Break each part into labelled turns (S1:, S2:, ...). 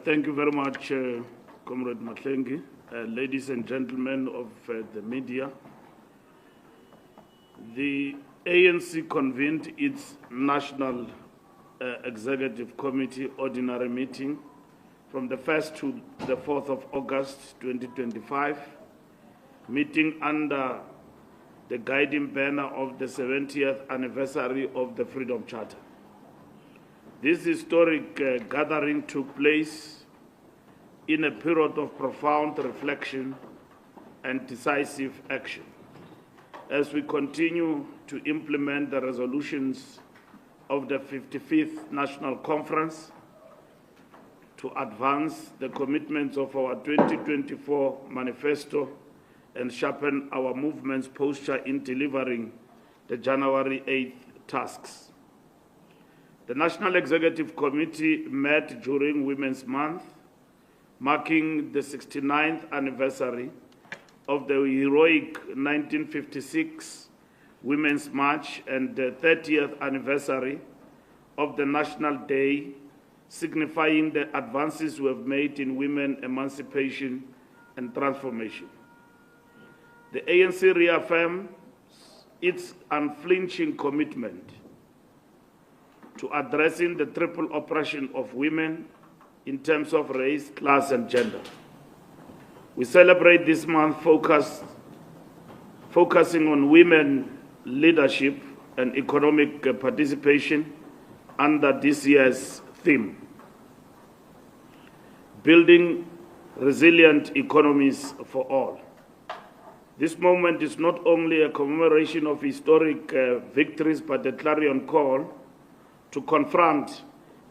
S1: Thank you very much, Comrade Matlengi. Ladies and gentlemen of the media, the ANC convened its National Executive Committee ordinary meeting from the 1st to the 4th of August 2025, meeting under the guiding banner of the 70th anniversary of the Freedom Charter. This historic gathering took place in a period of profound reflection and decisive action as we continue to implement the resolutions of the 55th National Conference to advance the commitments of our 2024 manifesto and sharpen our movement's posture in delivering the January 8th tasks. The National Executive Committee met during Women's Month, marking the 69th anniversary of the heroic 1956 Women's March and the 30th anniversary of the National Day, signifying the advances we have made in women emancipation and transformation. The ANC reaffirms its unflinching commitment to addressing the triple oppression of women in terms of race, class, and gender. We celebrate this month focusing on women leadership and economic participation under this year's theme, building resilient economies for all. This moment is not only a commemoration of historic victories, but a clarion call to confront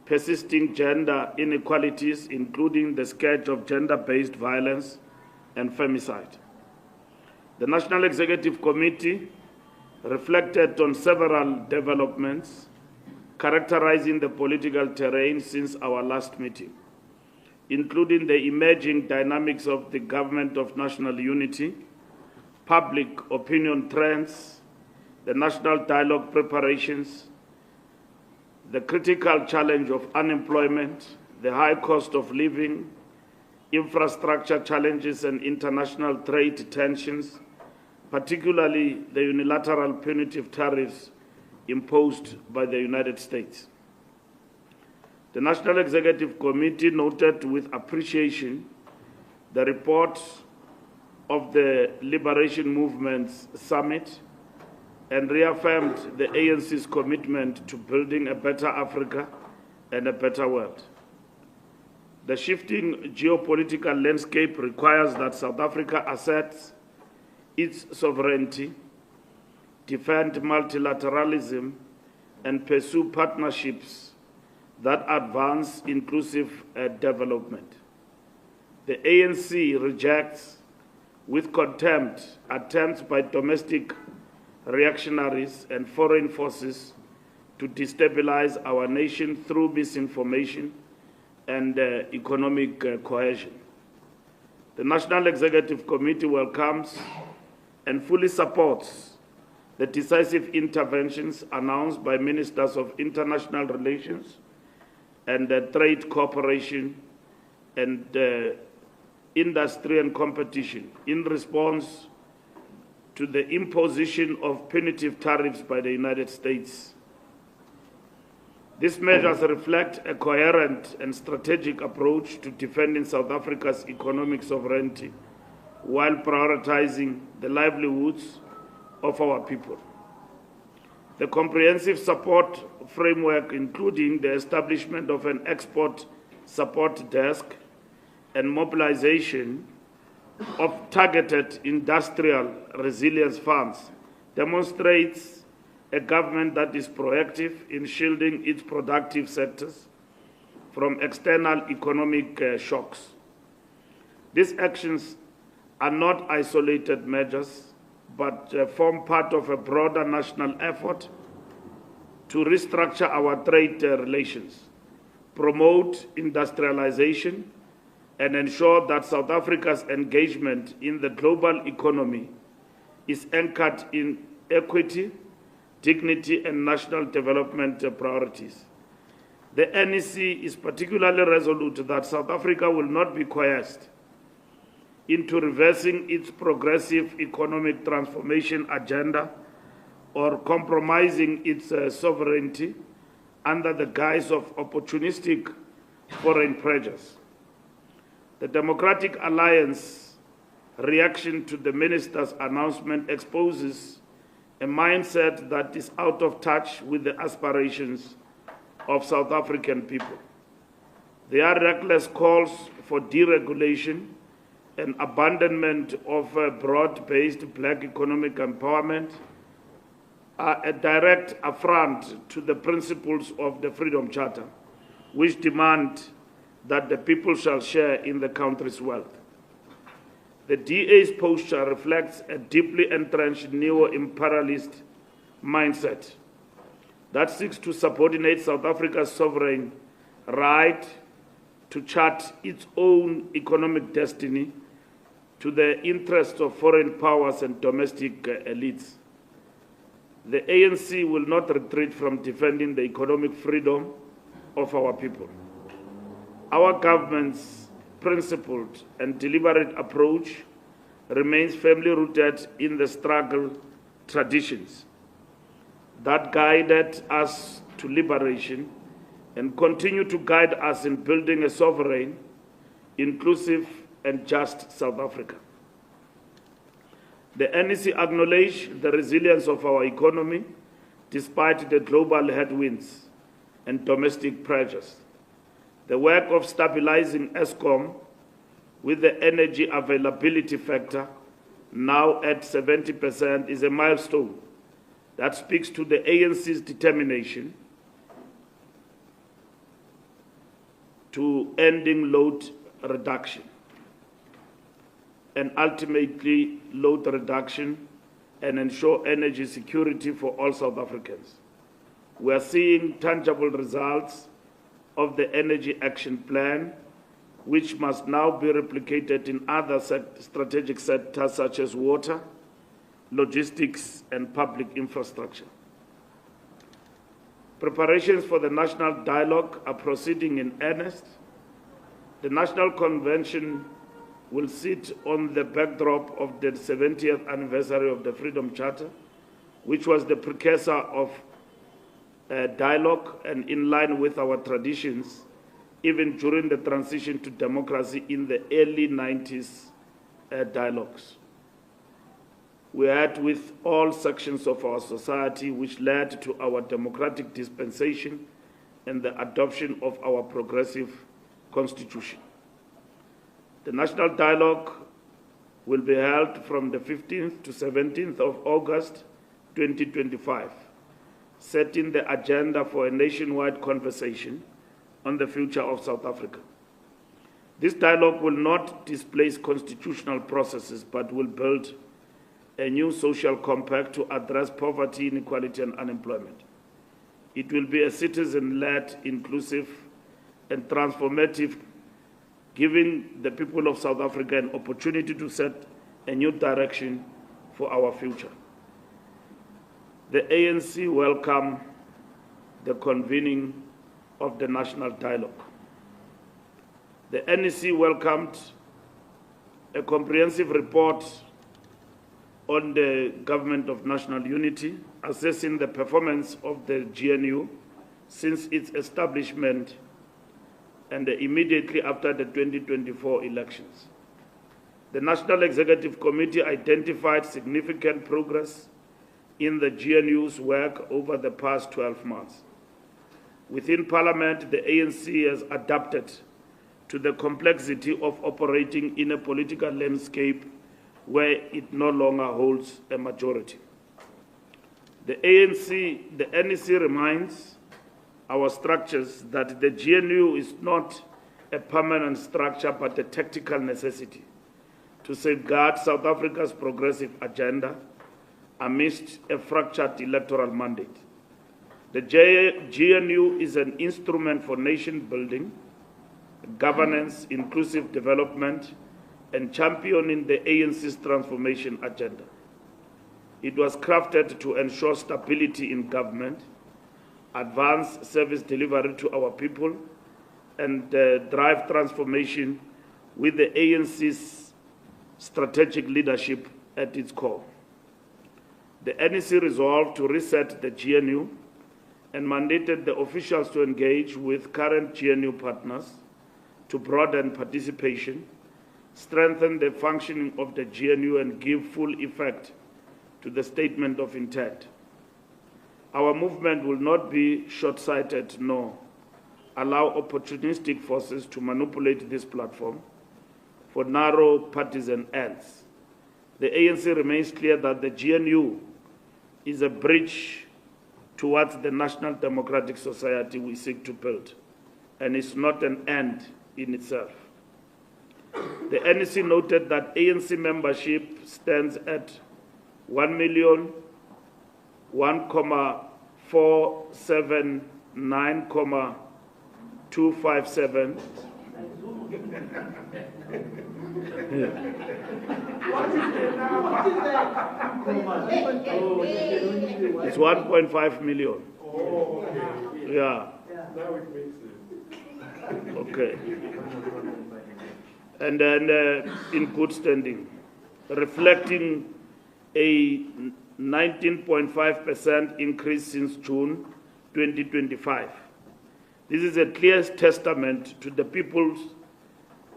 S1: persisting gender inequalities, including the scourge of gender-based violence and femicide. The National Executive Committee reflected on several developments characterizing the political terrain since our last meeting, including the emerging dynamics of the Government of National Unity, public opinion trends, the national dialogue preparations, the critical challenge of unemployment, the high cost of living, infrastructure challenges, and international trade tensions, particularly the unilateral punitive tariffs imposed by the United States. The National Executive Committee noted with appreciation the report of the Liberation Movement's Summit and reaffirmed the ANC's commitment to building a better Africa and a better world. The shifting geopolitical landscape requires that South Africa asserts its sovereignty, defend multilateralism, and pursue partnerships that advance inclusive development. The ANC rejects with contempt attempts by domestic reactionaries and foreign forces to destabilize our nation through misinformation and economic coercion. The National Executive Committee welcomes and fully supports the decisive interventions announced by Ministers of International Relations and Trade Cooperation and Industry and Competition in response to the imposition of punitive tariffs by the United States. These measures reflect a coherent and strategic approach to defending South Africa's economic sovereignty while prioritizing the livelihoods of our people. The comprehensive support framework, including the establishment of an export support desk and mobilization of targeted industrial resilience funds, demonstrates a government that is proactive in shielding its productive sectors from external economic shocks. These actions are not isolated measures, but form part of a broader national effort to restructure our trade relations, promote industrialization, and ensure that South Africa's engagement in the global economy is anchored in equity, dignity, and national development priorities. The NEC is particularly resolute that South Africa will not be coerced into reversing its progressive economic transformation agenda or compromising its sovereignty under the guise of opportunistic foreign pressures. The Democratic Alliance reaction to the minister's announcement exposes a mindset that is out of touch with the aspirations of South African people. Their reckless calls for deregulation and abandonment of broad-based black economic empowerment are a direct affront to the principles of the Freedom Charter, which demand that the people shall share in the country's wealth. The DA's posture reflects a deeply entrenched neo-imperialist mindset that seeks to subordinate South Africa's sovereign right to chart its own economic destiny to the interests of foreign powers and domestic elites. The ANC will not retreat from defending the economic freedom of our people. Our government's principled and deliberate approach remains firmly rooted in the struggle traditions that guided us to liberation and continue to guide us in building a sovereign, inclusive, and just South Africa. The NEC acknowledges the resilience of our economy despite the global headwinds and domestic pressures. The work of stabilizing Eskom with the energy availability factor now at 70% is a milestone that speaks to the ANC's determination to ending load reduction and ultimately load reduction and ensure energy security for all South Africans. We are seeing tangible results of the Energy Action Plan, which must now be replicated in other strategic sectors such as water, logistics, and public infrastructure. Preparations for the national dialogue are proceeding in earnest. The National Convention will sit on the backdrop of the 70th anniversary of the Freedom Charter, which was the precursor of dialogue and in line with our traditions, even during the transition to democracy in the early 90s dialogues. We had with all sections of our society, which led to our democratic dispensation and the adoption of our progressive constitution. The national dialogue will be held from the 15th to 17th of August 2025, setting the agenda for a nationwide conversation on the future of South Africa. This dialogue will not displace constitutional processes, but will build a new social compact to address poverty, inequality, and unemployment. It will be a citizen-led, inclusive, and transformative, giving the people of South Africa an opportunity to set a new direction for our future. The ANC welcomed the convening of the national dialogue. The NEC welcomed a comprehensive report on the Government of National Unity, assessing the performance of the GNU since its establishment and immediately after the 2024 elections. The National Executive Committee identified significant progress in the GNU's work over the past 12 months. Within Parliament, the ANC has adapted to the complexity of operating in a political landscape where it no longer holds a majority. The NEC reminds our structures that the GNU is not a permanent structure but a tactical necessity to safeguard South Africa's progressive agenda amidst a fractured electoral mandate. The GNU is an instrument for nation building, governance, inclusive development, and championing the ANC's transformation agenda. It was crafted to ensure stability in government, advance service delivery to our people, and drive transformation with the ANC's strategic leadership at its core. The NEC resolved to reset the GNU and mandated the officials to engage with current GNU partners to broaden participation, strengthen the functioning of the GNU, and give full effect to the statement of intent. Our movement will not be short-sighted nor allow opportunistic forces to manipulate this platform for narrow partisan ends. The ANC remains clear that the GNU is a bridge towards the national democratic society we seek to build, and is not an end in itself. The NEC noted that ANC membership stands at 1,1,479,257. It's 1.5 million.
S2: Oh, okay.
S1: Yeah.
S2: Now it makes sense.
S1: Okay. And then in good standing, reflecting a 19.5% increase since June 2025. This is a clear testament to the people's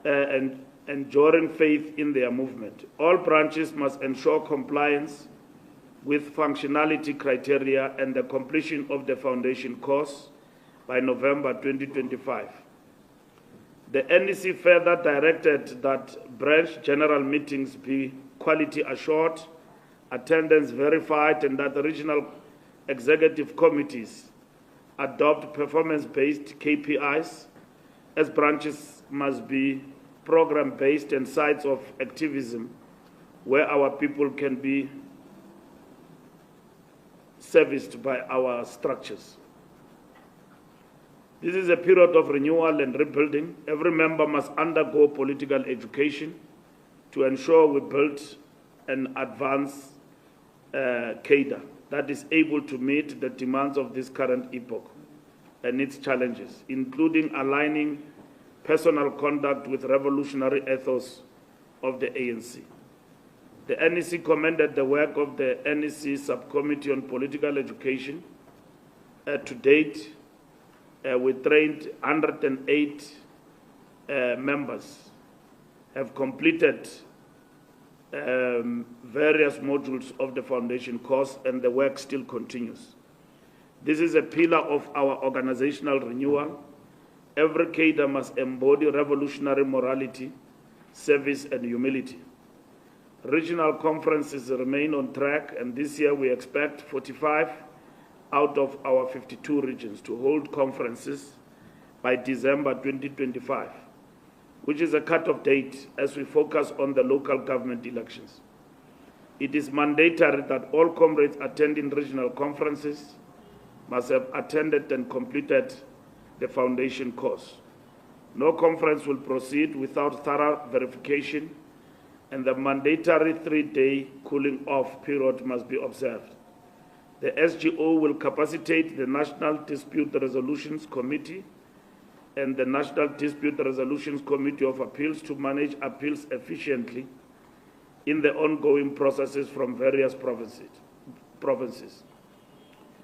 S1: and enduring faith in their movement. All branches must ensure compliance with functionality criteria and the completion of the foundation course by November 2025. The NEC further directed that branch general meetings be quality assured, attendance verified, and that the regional executive committees adopt performance-based KPIs, as branches must be program-based and sites of activism where our people can be serviced by our structures. This is a period of renewal and rebuilding. Every member must undergo political education to ensure we build an advanced cadre that is able to meet the demands of this current epoch and its challenges, including aligning personal conduct with revolutionary ethos of the ANC. The NEC commended the work of the NEC Subcommittee on Political Education. To date, we trained 108 members, have completed various modules of the foundation course, and the work still continues. This is a pillar of our organizational renewal. Every cadre must embody revolutionary morality, service, and humility. Regional conferences remain on track, and this year we expect 45 out of our 52 regions to hold conferences by December 2025, which is a cut-off date as we focus on the local government elections. It is mandatory that all comrades attending regional conferences must have attended and completed the foundation course. No conference will proceed without thorough verification, and the mandatory 3-day cooling off period must be observed. The SGO will capacitate the National Dispute Resolutions Committee and the National Dispute Resolutions Committee of Appeals to manage appeals efficiently in the ongoing processes from various provinces.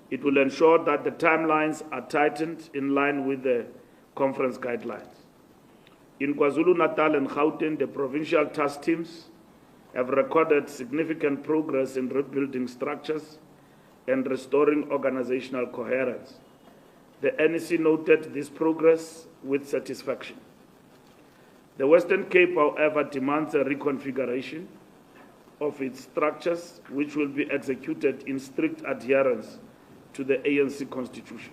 S1: It will ensure that the timelines are tightened in line with the conference guidelines. In KwaZulu-Natal and Gauteng, the provincial task teams have recorded significant progress in rebuilding structures and restoring organizational coherence. The NEC noted this progress with satisfaction. The Western Cape, however, demands a reconfiguration of its structures, which will be executed in strict adherence to the ANC Constitution.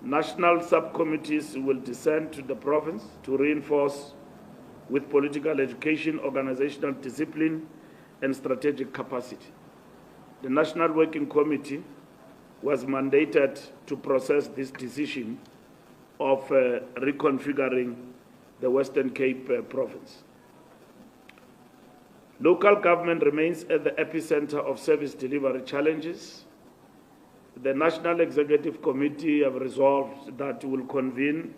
S1: National subcommittees will descend to the province to reinforce with political education, organizational discipline, and strategic capacity. The National Working Committee was mandated to process this decision of reconfiguring the Western Cape province. Local government remains at the epicenter of service delivery challenges. the National Executive Committee have resolved that we will convene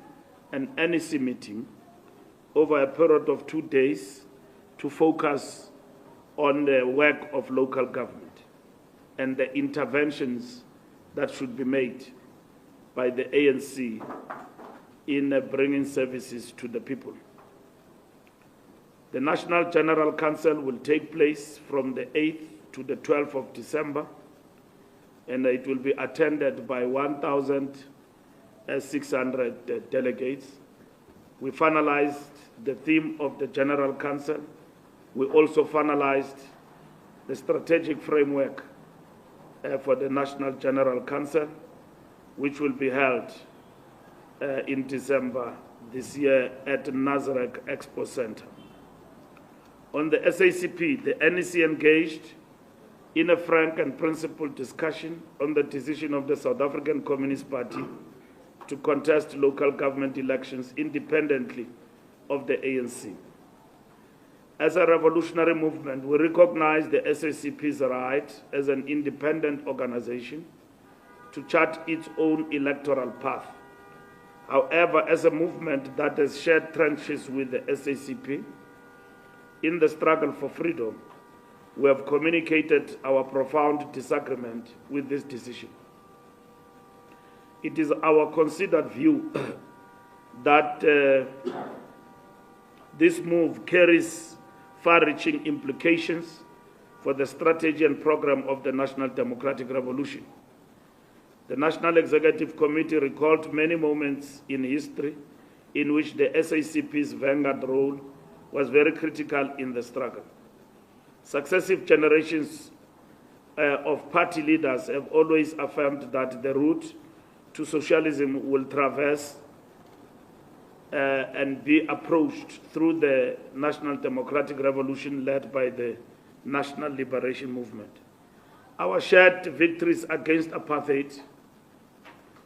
S1: an NEC meeting over a period of 2 days to focus on the work of local government and the interventions that should be made by the ANC in bringing services to the people. The National General Council will take place from the 8th to the 12th of December, and it will be attended by 1,600 delegates. We finalized the theme of the General Council. We also finalized the strategic framework for the National General Council, which will be held in December this year at Nazareth Expo Center. On the SACP, the NEC engaged in a frank and principled discussion on the decision of the South African Communist Party to contest local government elections independently of the ANC. As a revolutionary movement, we recognize the SACP's right as an independent organization to chart its own electoral path. However, as a movement that has shared trenches with the SACP in the struggle for freedom, we have communicated our profound disagreement with this decision. It is our considered view that this move carries far-reaching implications for the strategy and program of the National Democratic Revolution. The National Executive Committee recalled many moments in history in which the SACP's vanguard role was very critical in the struggle. Successive generations of party leaders have always affirmed that the route to socialism will traverse and be approached through the National Democratic Revolution led by the National Liberation Movement. Our shared victories against apartheid,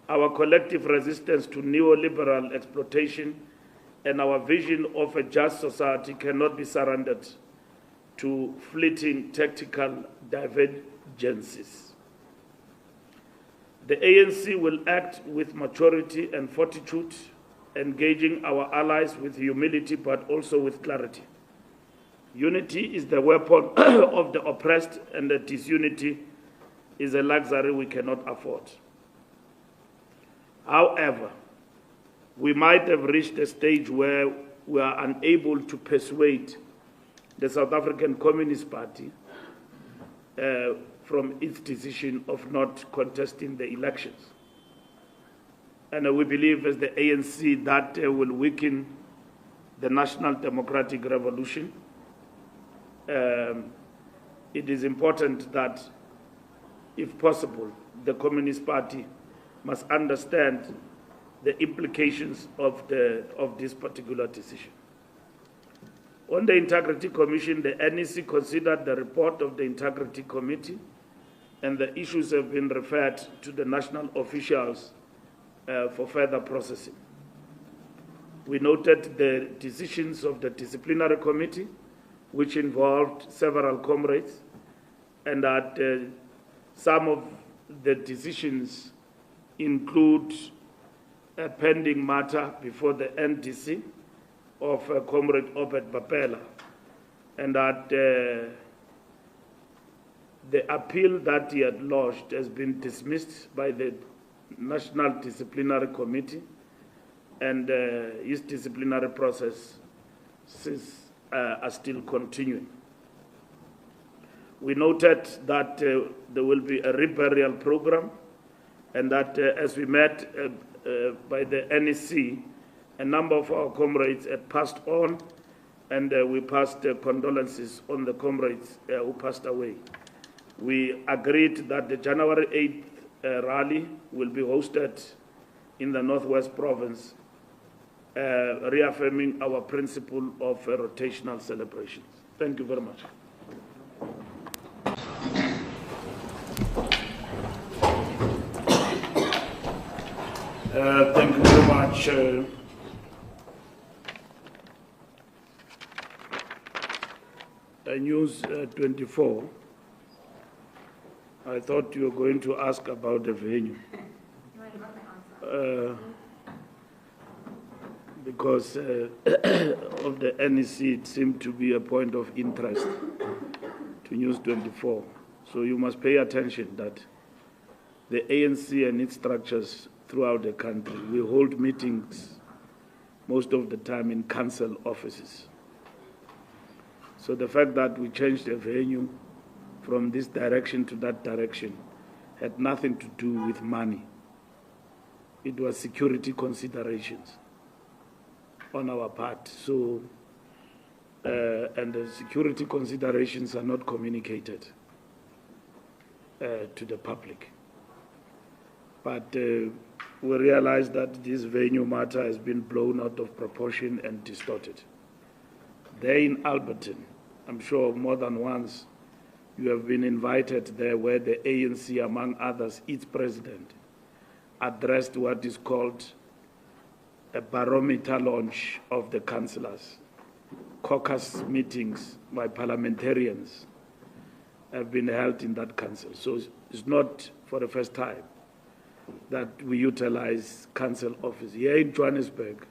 S1: our collective resistance to neoliberal exploitation, and our vision of a just society cannot be surrendered to fleeting tactical divergences. The ANC will act with maturity and fortitude, engaging our allies with humility but also with clarity. Unity is the weapon of the oppressed, and the disunity is a luxury we cannot afford. However, we might have reached a stage where we are unable to persuade the South African Communist Party from its decision of not contesting the elections. And we believe as the ANC that will weaken the National Democratic Revolution. It is important that, if possible, the Communist Party must understand the implications of this particular decision. On the Integrity Commission, the NEC considered the report of the Integrity Committee, and the issues have been referred to the national officials for further processing. We noted the decisions of the Disciplinary Committee, which involved several comrades, and that some of the decisions include a pending matter before the NDC of Comrade Obed Bapela, and that the appeal that he had lodged has been dismissed by the National Disciplinary Committee, and his disciplinary processes are still continuing. We noted that there will be a reburial program, and that as we met by the NEC, a number of our comrades had passed on, and we passed condolences on the comrades who passed away. We agreed that the January 8th rally will be hosted in the Northwest Province, reaffirming our principle of rotational celebrations. Thank you very much. Thank you very much. News 24. I thought you were going to ask about the venue. Because of the NEC, it seemed to be a point of interest to News 24. So you must pay attention that the ANC and its structures throughout the country, we hold meetings most of the time in council offices. So the fact that we changed the venue from this direction to that direction had nothing to do with money. It was security considerations on our part. So, and the security considerations are not communicated to the public. But we realize that this venue matter has been blown out of proportion and distorted. There in Alberton, I'm sure more than once you have been invited there, where the ANC, among others, its president, addressed what is called a barometer launch of the councillors. Caucus meetings by parliamentarians have been held in that council. So it's not for the first time that we utilize council office. Here in Johannesburg,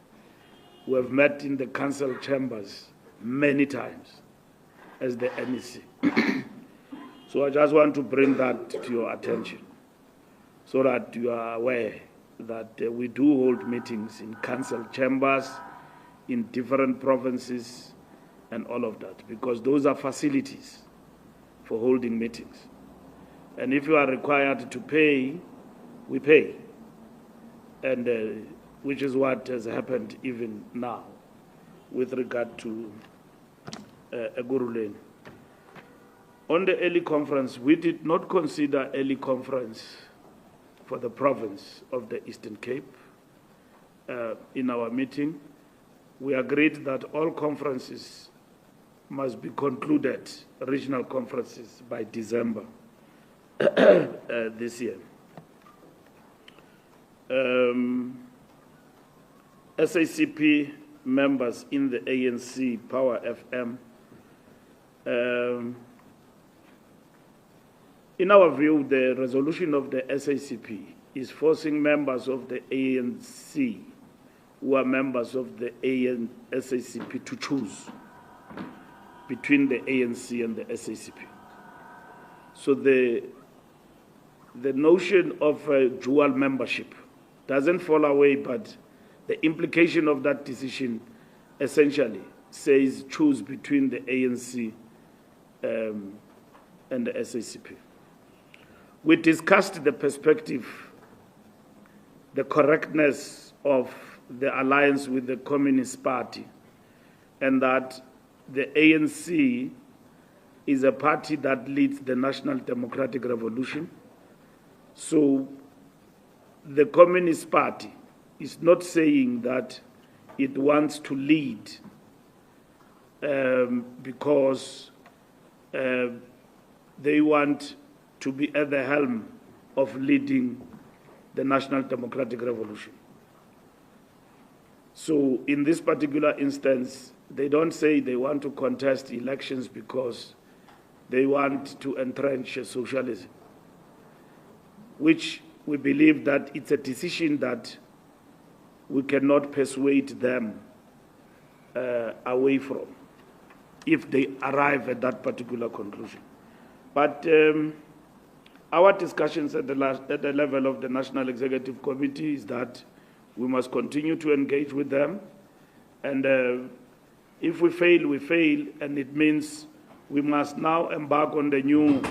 S1: we have met in the council chambers many times as the NEC. So I just want to bring that to your attention so that you are aware that we do hold meetings in council chambers in different provinces and all of that, because those are facilities for holding meetings. And if you are required to pay, we pay, and which is what has happened even now with regard to Eguruleni. On the early conference, we did not consider early conference for the province of the Eastern Cape. In our meeting, we agreed that all conferences must be concluded, regional conferences, by December this year. SACP members in the ANC Power FM, in our view, the resolution of the SACP is forcing members of the ANC who are members of the SACP to choose between the ANC and the SACP. So the notion of dual membership doesn't fall away, but the implication of that decision essentially says choose between the ANC and the SACP. We discussed the perspective, the correctness of the alliance with the Communist Party, and that the ANC is a party that leads the National Democratic Revolution. So the Communist Party is not saying that it wants to lead because they want to be at the helm of leading the National Democratic Revolution. So in this particular instance, they don't say they want to contest elections because they want to entrench socialism, which we believe that it's a decision that we cannot persuade them away from if they arrive at that particular conclusion. But our discussions at the level of the National Executive Committee is that we must continue to engage with them, and if we fail, we fail, and it means we must now embark on the new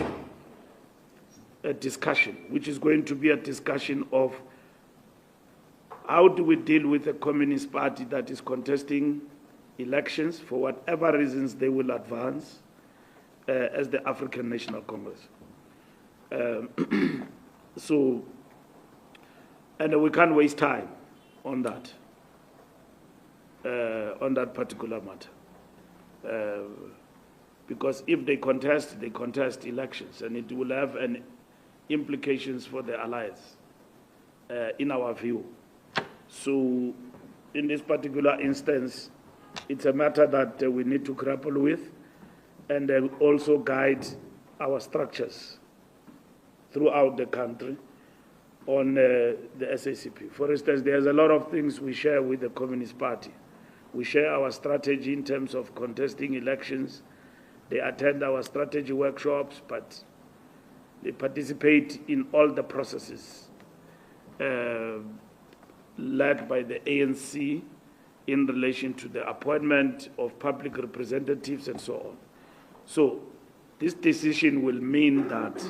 S1: discussion, which is going to be a discussion of how do we deal with a Communist Party that is contesting elections for whatever reasons they will advance as the African National Congress. So, and we can't waste time on that particular matter. Because if they contest elections, and it will have implications for the alliance, in our view. So, in this particular instance, it's a matter that we need to grapple with and also guide our structures throughout the country on the SACP. For instance, there's a lot of things we share with the Communist Party. We share our strategy in terms of contesting elections. They attend our strategy workshops, but they participate in all the processes led by the ANC in relation to the appointment of public representatives and so on. So this decision will mean that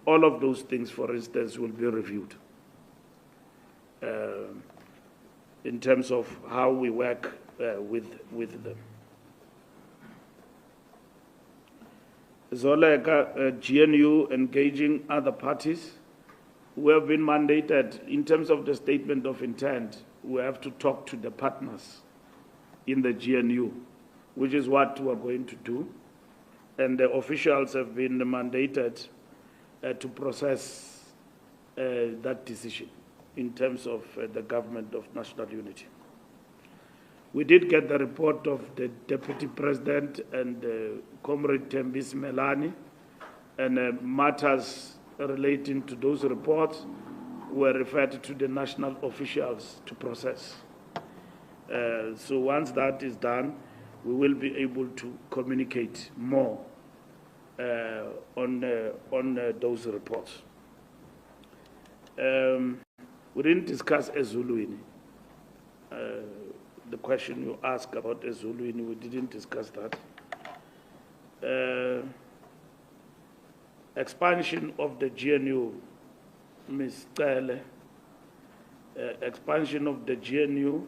S1: all of those things, for instance, will be reviewed in terms of how we work with them. Zoleka, GNU engaging other parties who have been mandated in terms of the statement of intent. We have to talk to the partners in the GNU, which is what we're going to do. And the officials have been mandated to process that decision in terms of the government of national unity. We did get the report of the Deputy President and Comrade Tembis Melani, and matters relating to those reports were referred to the national officials to process. So once that is done, we will be able to communicate more on those reports. We didn't discuss Ezuluini. The question you asked about Ezuluini, we didn't discuss that. Expansion of the GNU, Ms. Tele, expansion of the GNU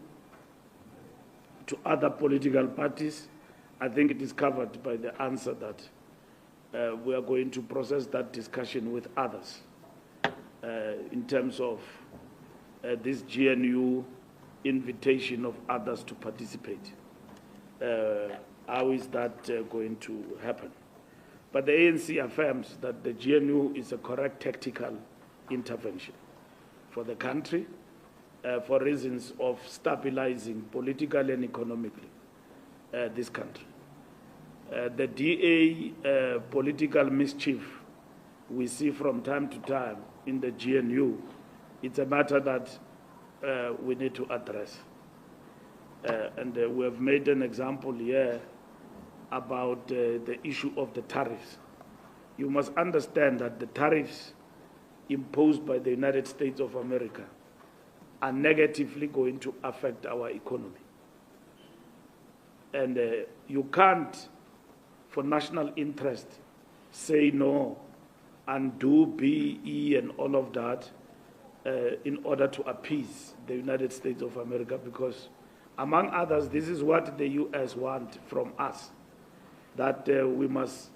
S1: to other political parties, I think it is covered by the answer that we are going to process that discussion with others in terms of this GNU invitation of others to participate. How is that going to happen? But the ANC affirms that the GNU is a correct tactical intervention for the country for reasons of stabilizing politically and economically this country. The DA political mischief we see from time to time in the GNU, it's a matter that we need to address. And we have made an example here about the issue of the tariffs. You must understand that the tariffs imposed by the United States of America are negatively going to affect our economy. And you can't, for national interest, say no and do BE and all of that in order to appease the United States of America, because among others, this is what the US want from us, that we must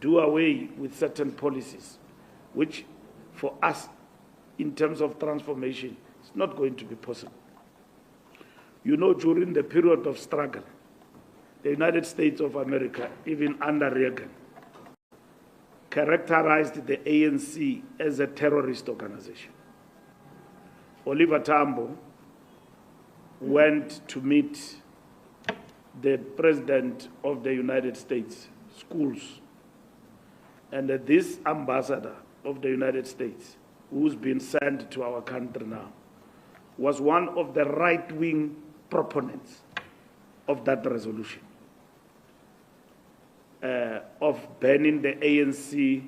S1: do away with certain policies, which for us, in terms of transformation, it's not going to be possible. You know, during the period of struggle, the United States of America, even under Reagan, characterized the ANC as a terrorist organization. Oliver Tambo went to meet the President of the United States schools, and this ambassador of the United States, who's been sent to our country now, was one of the right-wing proponents of that resolution, of banning the ANC,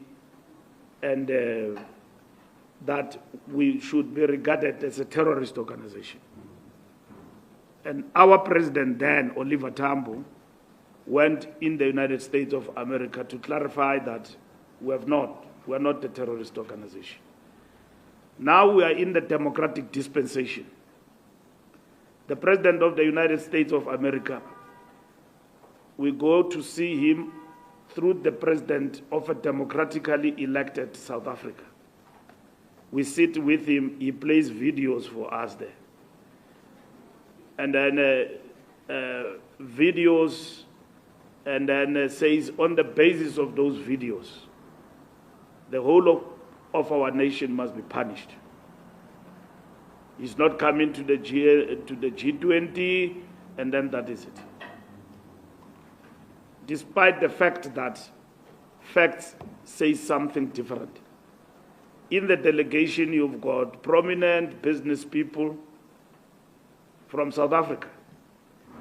S1: and that we should be regarded as a terrorist organization. And our president then, Oliver Tambo, went in the United States of America to clarify that we're not a terrorist organization. Now we are in the democratic dispensation. The President of the United States of America, we go to see him through the President of a democratically elected South Africa. We sit with him, he plays videos for us there. And then videos, and then says on the basis of those videos, the whole of our nation must be punished. He's not coming to the G20, and then that is it. Despite the fact that facts say something different. in the delegation you've got prominent business people from South Africa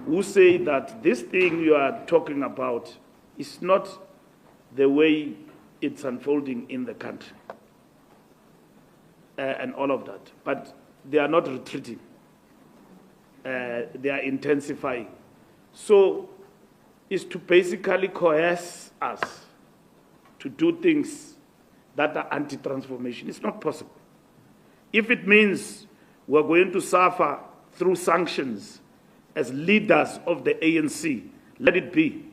S1: who say that this thing you are talking about is not the way it's unfolding in the country and all of that. But they are not retreating. They are intensifying. So it's to basically coerce us to do things that are anti-transformation. It's not possible. If it means we're going to suffer through sanctions as leaders of the ANC, let it be.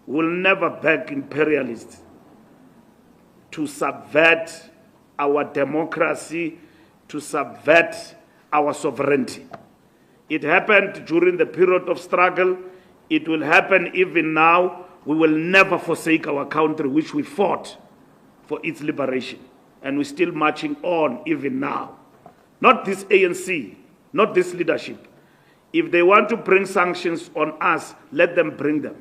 S1: We'll never beg imperialists to subvert our democracy, to subvert our sovereignty. It happened during the period of struggle. It will happen even now. We will never forsake our country, which we fought for its liberation. And we're still marching on even now. Not this ANC, not this leadership. If they want to bring sanctions on us, let them bring them.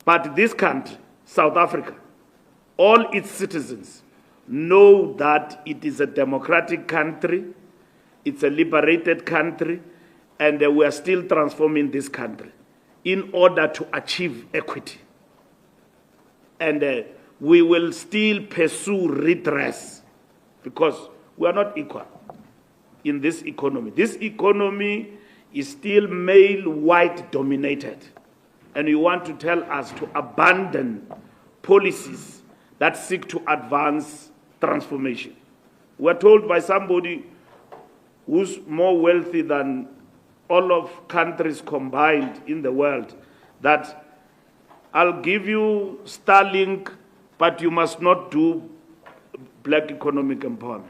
S1: But this country, South Africa, all its citizens know that it is a democratic country, it's a liberated country, and we are still transforming this country in order to achieve equity. And we will still pursue redress because we are not equal in this economy. This economy is still male, white dominated. And you want to tell us to abandon policies that seek to advance transformation. We're told by somebody who's more wealthy than all of countries combined in the world that I'll give you Starlink, but you must not do black economic empowerment.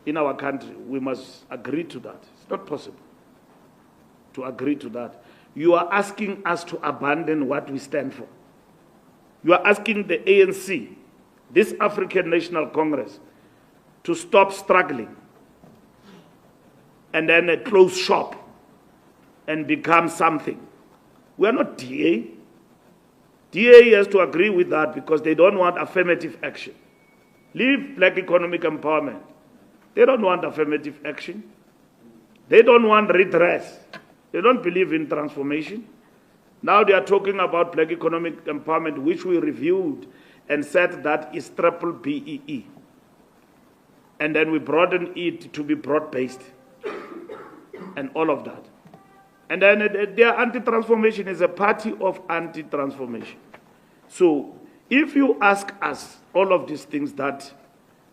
S1: In our country, we must agree to that. It's not possible to agree to that. You are asking us to abandon what we stand for. You are asking the ANC, this African National Congress, to stop struggling and then close shop and become something. We are not DA. DA has to agree with that because they don't want affirmative action. Leave black economic empowerment. They don't want affirmative action. They don't want redress. They don't believe in transformation. Now they are talking about black economic empowerment, which we reviewed and said that is triple BEE. And then we broadened it to be broad-based and all of that. And then their anti-transformation is a party of anti-transformation. So if you ask us all of these things that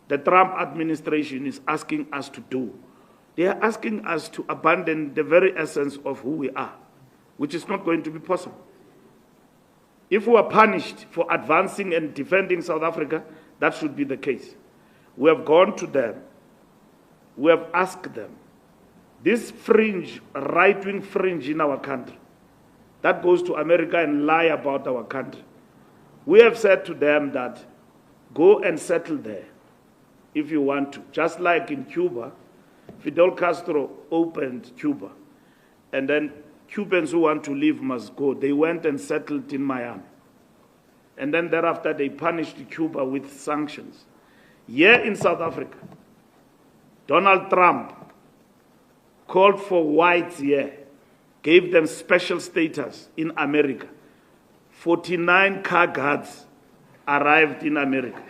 S1: the Trump administration is asking us to do, they are asking us to abandon the very essence of who we are, which is not going to be possible. If we are punished for advancing and defending South Africa, that should be the case. We have gone to them. We have asked them. This fringe, right-wing fringe in our country, that goes to America and lie about our country. We have said to them that go and settle there if you want to. Just like in Cuba, Fidel Castro opened Cuba, and then Cubans who want to leave must go. They went and settled in Miami. And then thereafter, they punished Cuba with sanctions. Here in South Africa, Donald Trump called for whites here, gave them special status in America. 49 car guards arrived in America.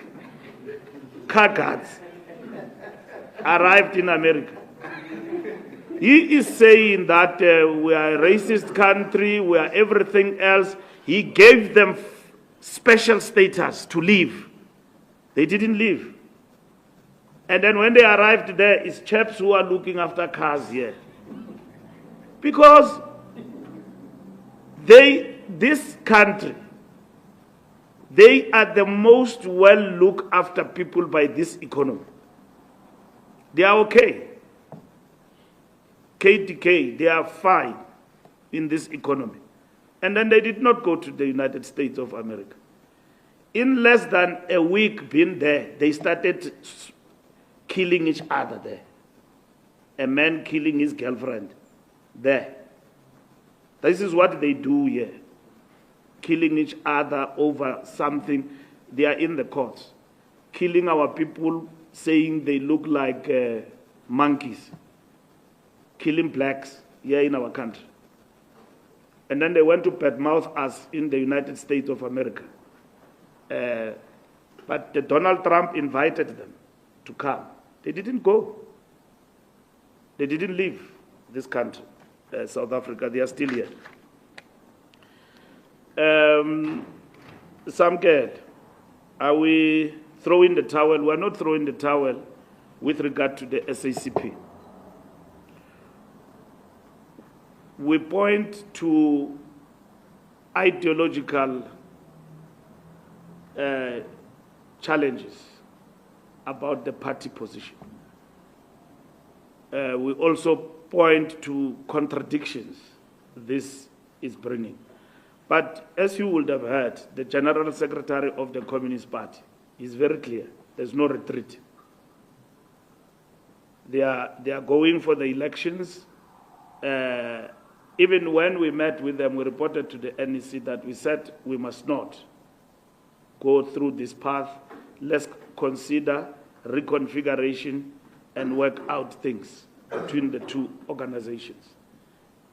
S1: Car guards arrived in America. He is saying that we are a racist country, we are everything else. He gave them special status to leave. They didn't leave. And then when they arrived there, it's chaps who are looking after cars here. Because this country, they are the most well looked after people by this economy. They are okay. KTK, they are fine in this economy. And then they did not go to the United States of America. In less than a week being there, they started killing each other there. A man killing his girlfriend there. This is what they do here. Killing each other over something. They are in the courts. killing our people, saying they look like monkeys, killing blacks here in our country. And then they went to badmouth us in the United States of America. But Donald Trump invited them to come. They didn't go. They didn't leave this country, South Africa. They are still here. Samked, are we throwing the towel? We are not throwing the towel with regard to the SACP. We point to ideological challenges about the party position. We also point to contradictions this is bringing. But as you would have heard, the General Secretary of the Communist Party is very clear. There's no retreat. They are going for the elections. Even when we met with them, we reported to the NEC that we said we must not go through this path. Let's consider reconfiguration and work out things between the two organizations.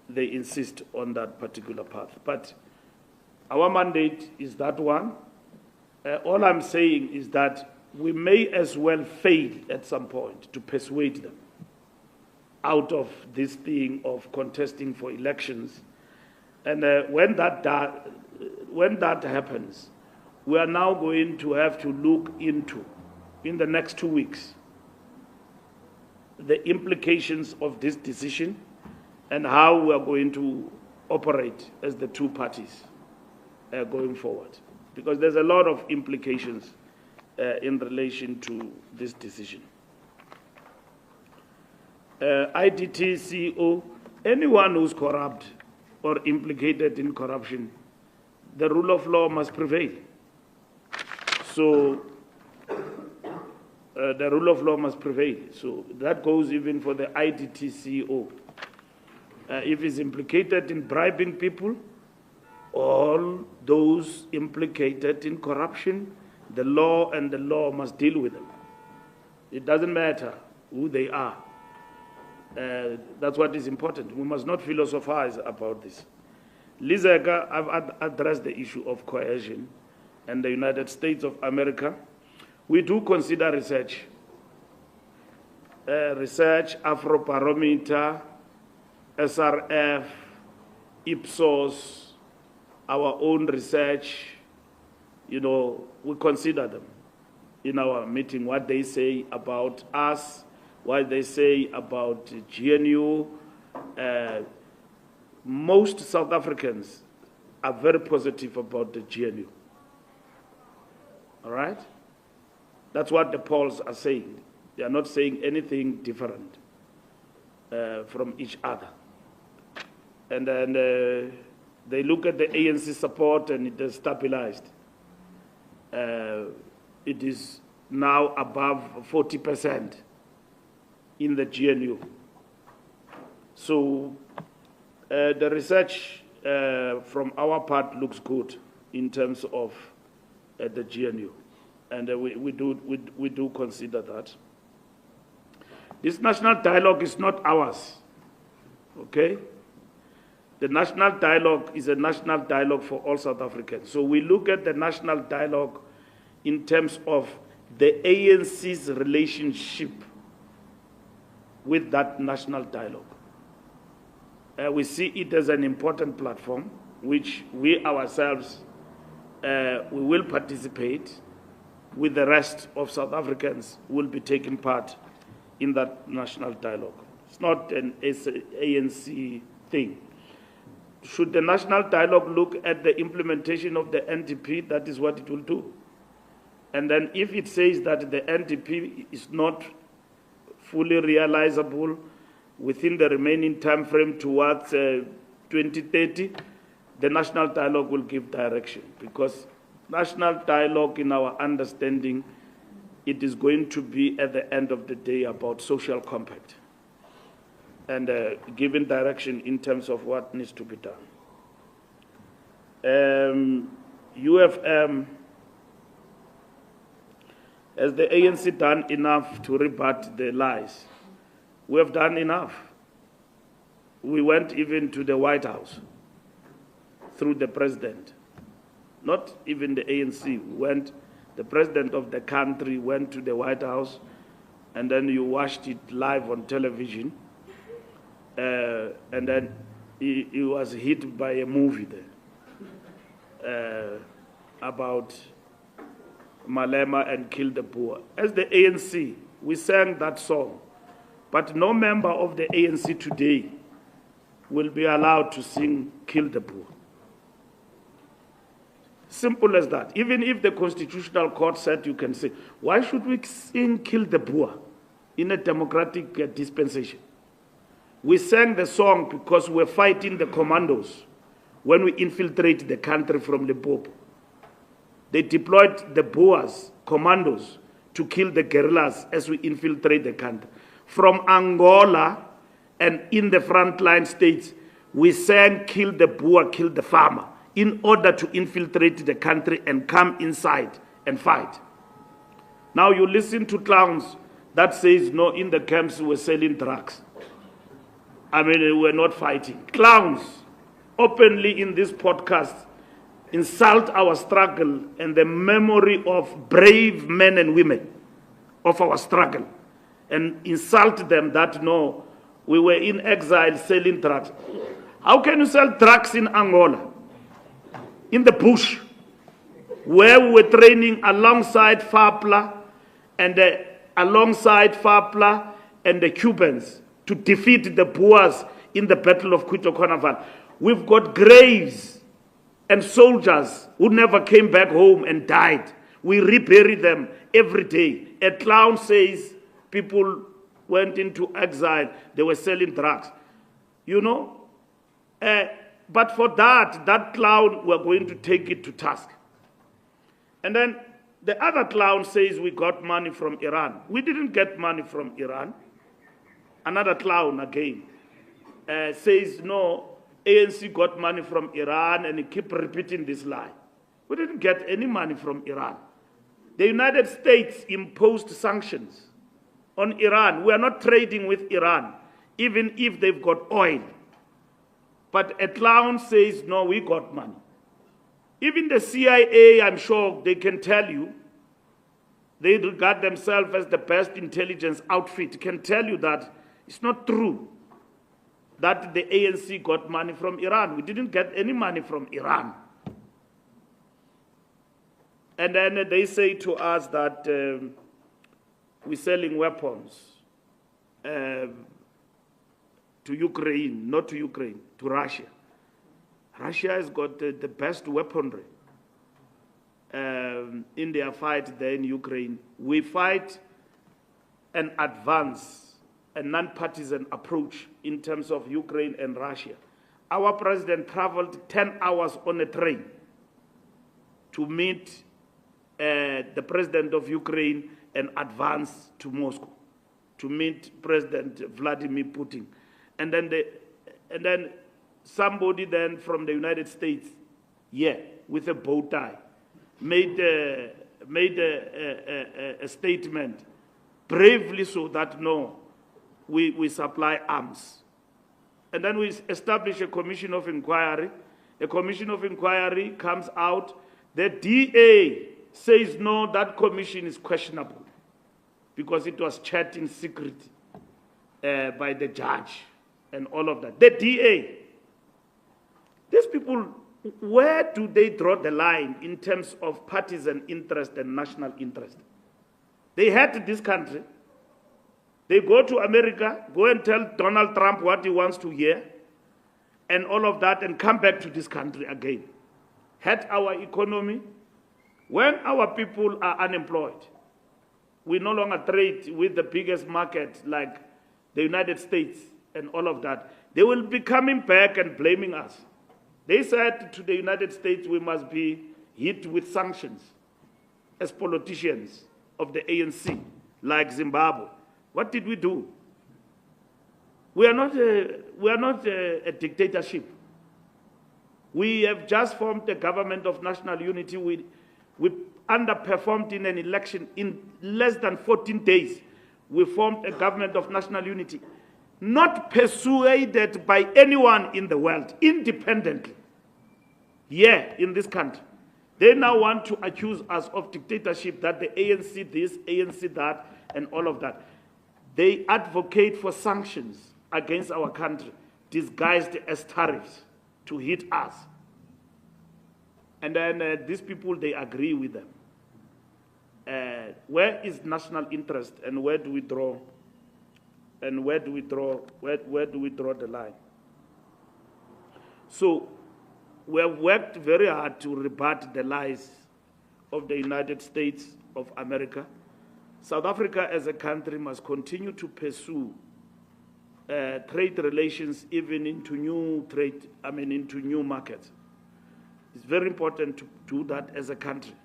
S1: They insist on that particular path. But our mandate is that one. All I'm saying is that we may as well fail at some point to persuade them out of this thing of contesting for elections. And when that happens, we are now going to have to look into, in the next 2 weeks, the implications of this decision and how we are going to operate as the two parties going forward. Because there's a lot of implications in relation to this decision. IDT CEO, anyone who's corrupt or implicated in corruption, the rule of law must prevail. So the rule of law must prevail. So that goes even for the IDT CEO. If he's implicated in bribing people, all those implicated in corruption, the law and the law must deal with them. It doesn't matter who they are. That's what is important. We must not philosophize about this. Lizeka, I've addressed the issue of coercion and the United States of America. We do consider research. Afrobarometer, SRF, Ipsos, our own research, we consider them in our meeting, what they say about us, what they say about GNU. Most South Africans are very positive about the GNU. All right? That's what the polls are saying. They are not saying anything different from each other. And then they look at the ANC support and it has stabilized. It is now above 40% in the GNU. So the research from our part looks good in terms of the GNU. And we do consider that. This national dialogue is not ours, okay? The national dialogue is a national dialogue for all South Africans. So we look at the national dialogue in terms of the ANC's relationship with that national dialogue. We see it as an important platform, which we ourselves, we will participate with the rest of South Africans who will be taking part in that national dialogue. It's not an ANC thing. Should the national dialogue look at the implementation of the NDP, that is what it will do. And then if it says that the NDP is not fully realizable within the remaining time frame towards 2030, the national dialogue will give direction, because national dialogue, in our understanding, it is going to be at the end of the day about social compact and giving direction in terms of what needs to be done. UFM, Has the ANC done enough to rebut the lies? We have done enough. We went even to the White House through the president. Not even the ANC. The president of the country went to the White House, and then you watched it live on television. And then he was hit by a movie there about Malema and Kill the Poor. As the ANC, we sang that song, but no member of the ANC today will be allowed to sing Kill the Poor. Simple as that. Even if the Constitutional Court said you can say, why should we sing Kill the Poor in a democratic dispensation? We sang the song because we're fighting the commandos when we infiltrate the country from Limpopo. They deployed the Boers, commandos, to kill the guerrillas as we infiltrate the country. From Angola and in the frontline states, we sang Kill the Boer, kill the farmer, in order to infiltrate the country and come inside and fight. Now you listen to clowns that says, no, in the camps we're selling drugs. I mean, we're not fighting. Clowns openly in this podcast insult our struggle and the memory of brave men and women of our struggle, and insult them that, no, we were in exile selling drugs. How can you sell drugs in Angola, in the bush, where we were training alongside FAPLA and the Cubans to defeat the Boers in the Battle of Cuito Carnival? We've got graves and soldiers who never came back home and died. We rebury them every day. A clown says people went into exile, they were selling drugs. You know? But for that clown, we're going to take it to task. And then the other clown says we got money from Iran. We didn't get money from Iran. Another clown again says, no, ANC got money from Iran, and he keep repeating this lie. We didn't get any money from Iran. The United States imposed sanctions on Iran. We are not trading with Iran, even if they've got oil. But a clown says, no, we got money. Even the CIA, I'm sure they can tell you, they regard themselves as the best intelligence outfit, can tell you that it's not true that the ANC got money from Iran. We didn't get any money from Iran. And then they say to us that we're selling weapons to Ukraine, not to Ukraine, to Russia. Russia has got the best weaponry in their fight there in Ukraine. We fight and advance a non-partisan approach in terms of Ukraine and Russia. Our president traveled 10 hours on a train to meet the president of Ukraine and advance to Moscow to meet President Vladimir Putin. And then somebody then from the United States, with a bow tie, made a statement, bravely so, that no, we supply arms. And then we establish a commission of inquiry. A commission of inquiry comes out. The DA says, no, that commission is questionable because it was checked in secret by the judge and all of that. The DA. These people, where do they draw the line in terms of partisan interest and national interest? They hate this country. They go to America, go and tell Donald Trump what he wants to hear, and all of that, and come back to this country again. Hurt our economy. When our people are unemployed, we no longer trade with the biggest market like the United States and all of that. They will be coming back and blaming us. They said to the United States, we must be hit with sanctions as politicians of the ANC, like Zimbabwe. What did we do? We are not a dictatorship. We have just formed a government of national unity. We underperformed in an election. In less than 14 days, we formed a government of national unity, not persuaded by anyone in the world, independently. Here in this country, they now want to accuse us of dictatorship, that the ANC this, ANC that, and all of that. They advocate for sanctions against our country, disguised as tariffs to hit us. And then these people, they agree with them. Where is national interest, and where do we draw? And where do we draw? Where do we draw the line? So we have worked very hard to rebut the lies of the United States of America. South Africa as a country must continue to pursue trade relations even into new markets. It's very important to do that as a country,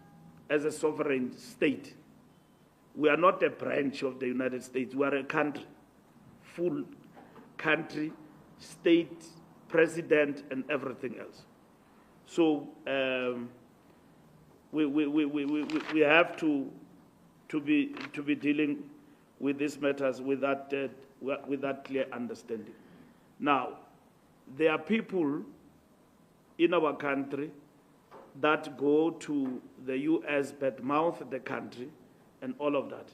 S1: as a sovereign state. We are not a branch of the United States. We are a country, full country, state, president, and everything else. So we have to be dealing with these matters with that clear understanding. Now, there are people in our country that go to the U.S., badmouth the country, and all of that,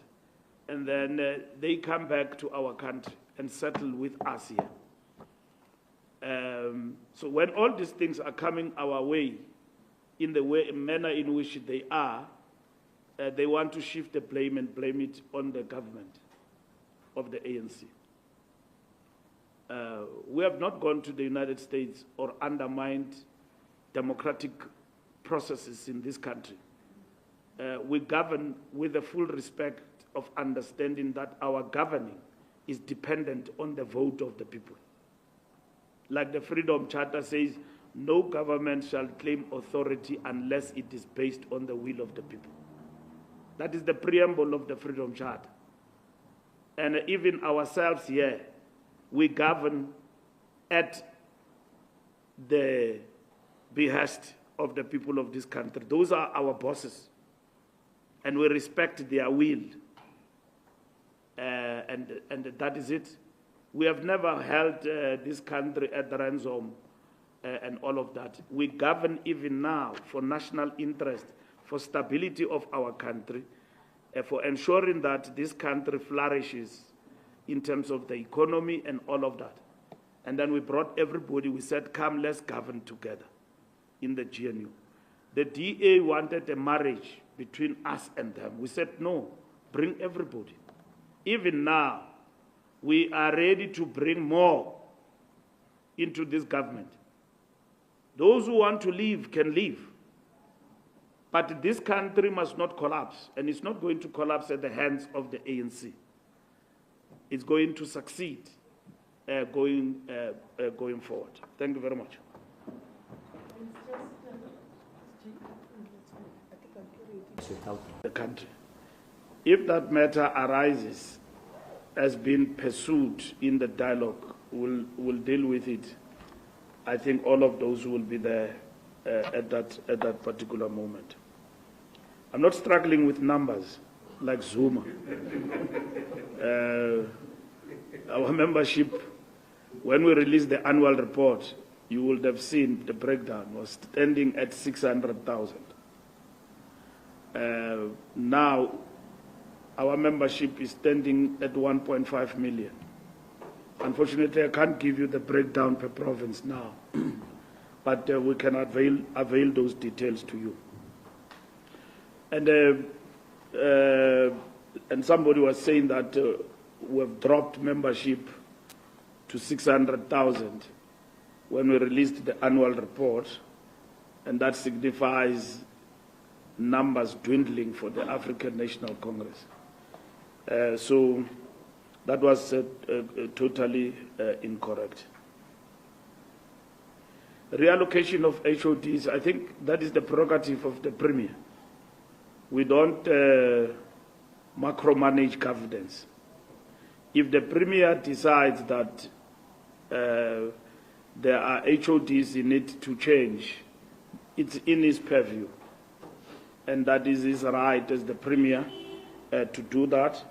S1: and then they come back to our country and settle with us here. So when all these things are coming our way, in the manner in which they are, they want to shift the blame and blame it on the government of the ANC. We have not gone to the United States or undermined democratic processes in this country. We govern with the full respect of understanding that our governing is dependent on the vote of the people. Like the Freedom Charter says, no government shall claim authority unless it is based on the will of the people. That is the preamble of the Freedom Charter. And even ourselves here, we govern at the behest of the people of this country. Those are our bosses, and we respect their will. And that is it. We have never held this country at ransom and all of that. We govern even now for national interest, for stability of our country, for ensuring that this country flourishes in terms of the economy and all of that. And then we brought everybody, we said, come, let's govern together in the GNU. The DA wanted a marriage between us and them. We said, no, bring everybody. Even now, we are ready to bring more into this government. Those who want to leave can leave. But this country must not collapse, and it's not going to collapse at the hands of the ANC. It's going to succeed going forward. Thank you very much. The country. If that matter arises as being pursued in the dialogue, we'll deal with it. I think all of those will be there at that particular moment. I'm not struggling with numbers like Zuma. Our membership, when we released the annual report, you would have seen the breakdown was standing at 600,000. Now, our membership is standing at 1.5 million. Unfortunately, I can't give you the breakdown per province now, but we can avail those details to you. And somebody was saying that we have dropped membership to 600,000 when we released the annual report, and that signifies numbers dwindling for the African National Congress. So that was totally incorrect. Reallocation of HODs, I think that is the prerogative of the Premier. We don't macromanage governance. If the Premier decides that there are HODs in it to change, it's in his purview. and that is his right as the Premier to do that.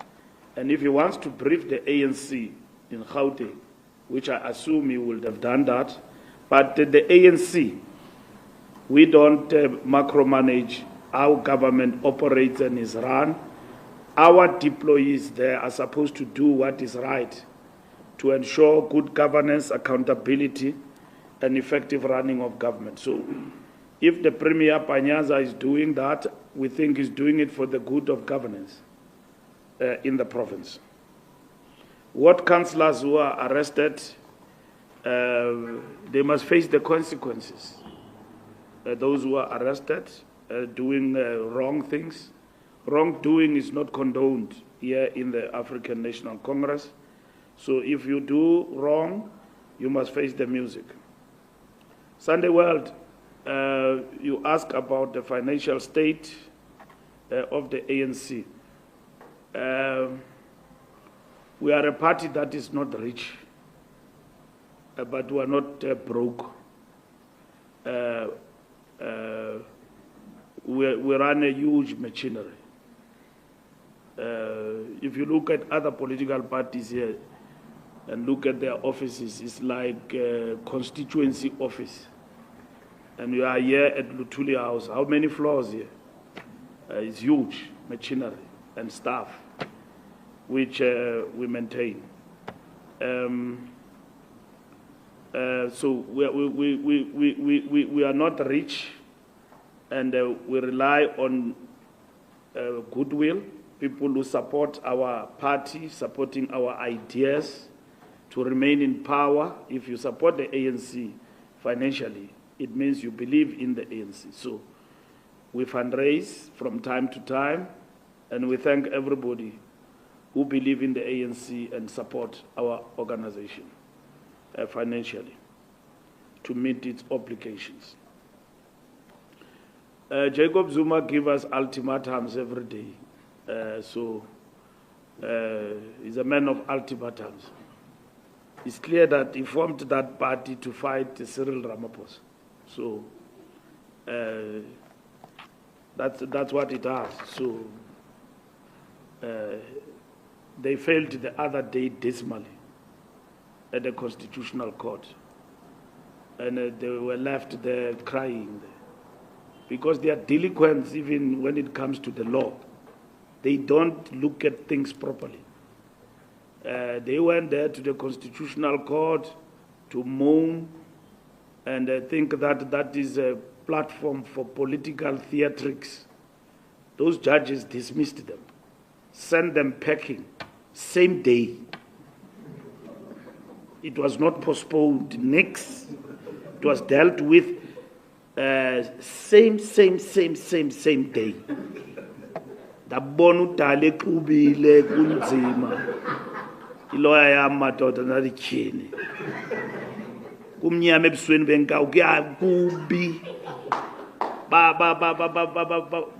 S1: And if he wants to brief the ANC in Gauteng, which I assume he would have done that, but the ANC, we don't micromanage how government operates and is run. Our deployees there are supposed to do what is right to ensure good governance, accountability, and effective running of government. So if the Premier Panyaza is doing that, we think he's doing it for the good of governance in the province. What councillors who are arrested, they must face the consequences. Those who are arrested doing wrong things. Wrongdoing is not condoned here in the African National Congress. So if you do wrong, you must face the music. Sunday World, you ask about the financial state of the ANC. We are a party that is not rich, but we are not broke. We run a huge machinery. If you look at other political parties here and look at their offices, it's like a constituency office. And we are here at Luthuli House. How many floors here? It's huge machinery and staff, which we maintain. So we are not rich, and we rely on goodwill, people who support our party, supporting our ideas to remain in power. If you support the ANC financially, it means you believe in the ANC. So we fundraise from time to time, and we thank everybody who believe in the ANC and support our organization financially to meet its obligations. Jacob Zuma gives us ultimatums every day. He's a man of ultimatums. It's clear that he formed that party to fight Cyril Ramaphosa. So that's what it does. So they failed the other day dismally at the Constitutional Court. And they were left there crying there. Because they are delinquents even when it comes to the law. They don't look at things properly. They went there to the Constitutional Court to moan and think that that is a platform for political theatrics. Those judges dismissed them, sent them packing, same day. It was not postponed, next. It was dealt with same day. Dabonu tale kubile kunzima. Iloya ya madoda na lichini. Kumnyama ebusweni benkawu kuyakubi.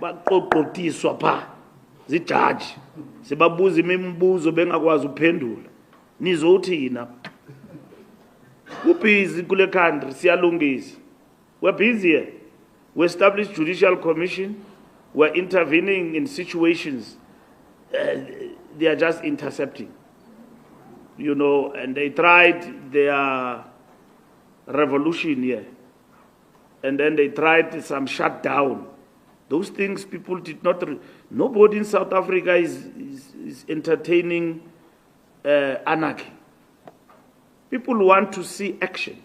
S1: Baqoqotiswa pha zijaji. Sibabuza imibuzo bengakwazi uphendula. Nizothina. Busy kule country siyalungisa. We're busy here. We established judicial commission. We're intervening in situations. They are just intercepting. You know, and they tried their revolution here. And then they tried some shutdown. Those things people did not... Nobody in South Africa is entertaining anarchy. People want to see action.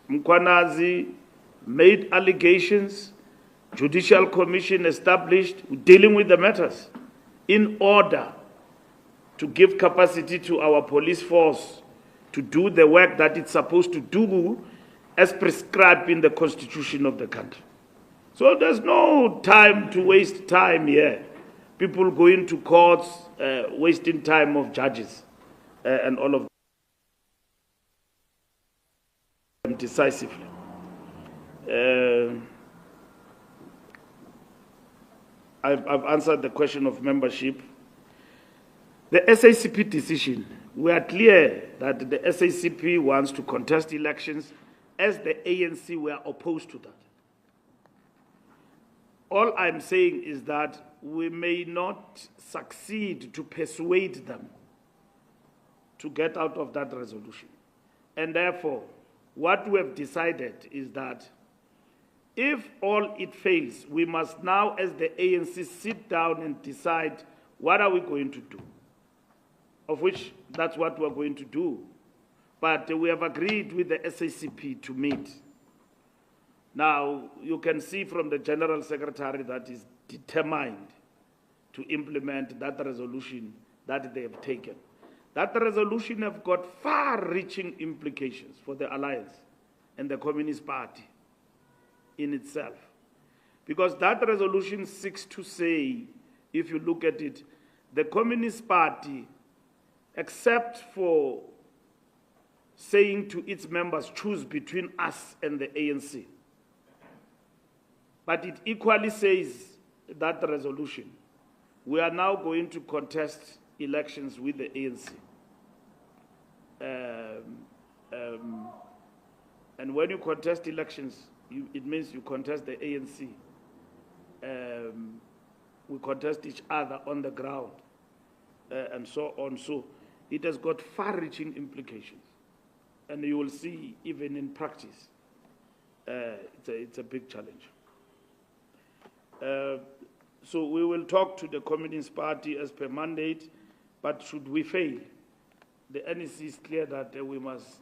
S1: Mkwanazi made allegations, judicial commission established, dealing with the matters in order to give capacity to our police force to do the work that it's supposed to do as prescribed in the constitution of the country. So there's no time to waste time here. People going to courts, wasting time of judges and all of them decisively. I've answered the question of membership. The SACP decision, we are clear that the SACP wants to contest elections. As the ANC, we are opposed to that. All I'm saying is that we may not succeed to persuade them to get out of that resolution. And therefore, what we have decided is that if all it fails, we must now, as the ANC, sit down and decide what are we going to do, of which that's what we're going to do. But we have agreed with the SACP to meet. Now, you can see from the General Secretary that is determined to implement that resolution that they have taken. That resolution have got far-reaching implications for the Alliance and the Communist Party in itself. Because that resolution seeks to say, if you look at it, the Communist Party, except for saying to its members, choose between us and the ANC, but it equally says that resolution, we are now going to contest elections with the ANC. And when you contest elections, it means you contest the ANC. We contest each other on the ground, and so on. So it has got far-reaching implications. And you will see, even in practice, it's a big challenge. So we will talk to the Communist Party as per mandate, but should we fail, the NEC is clear that we must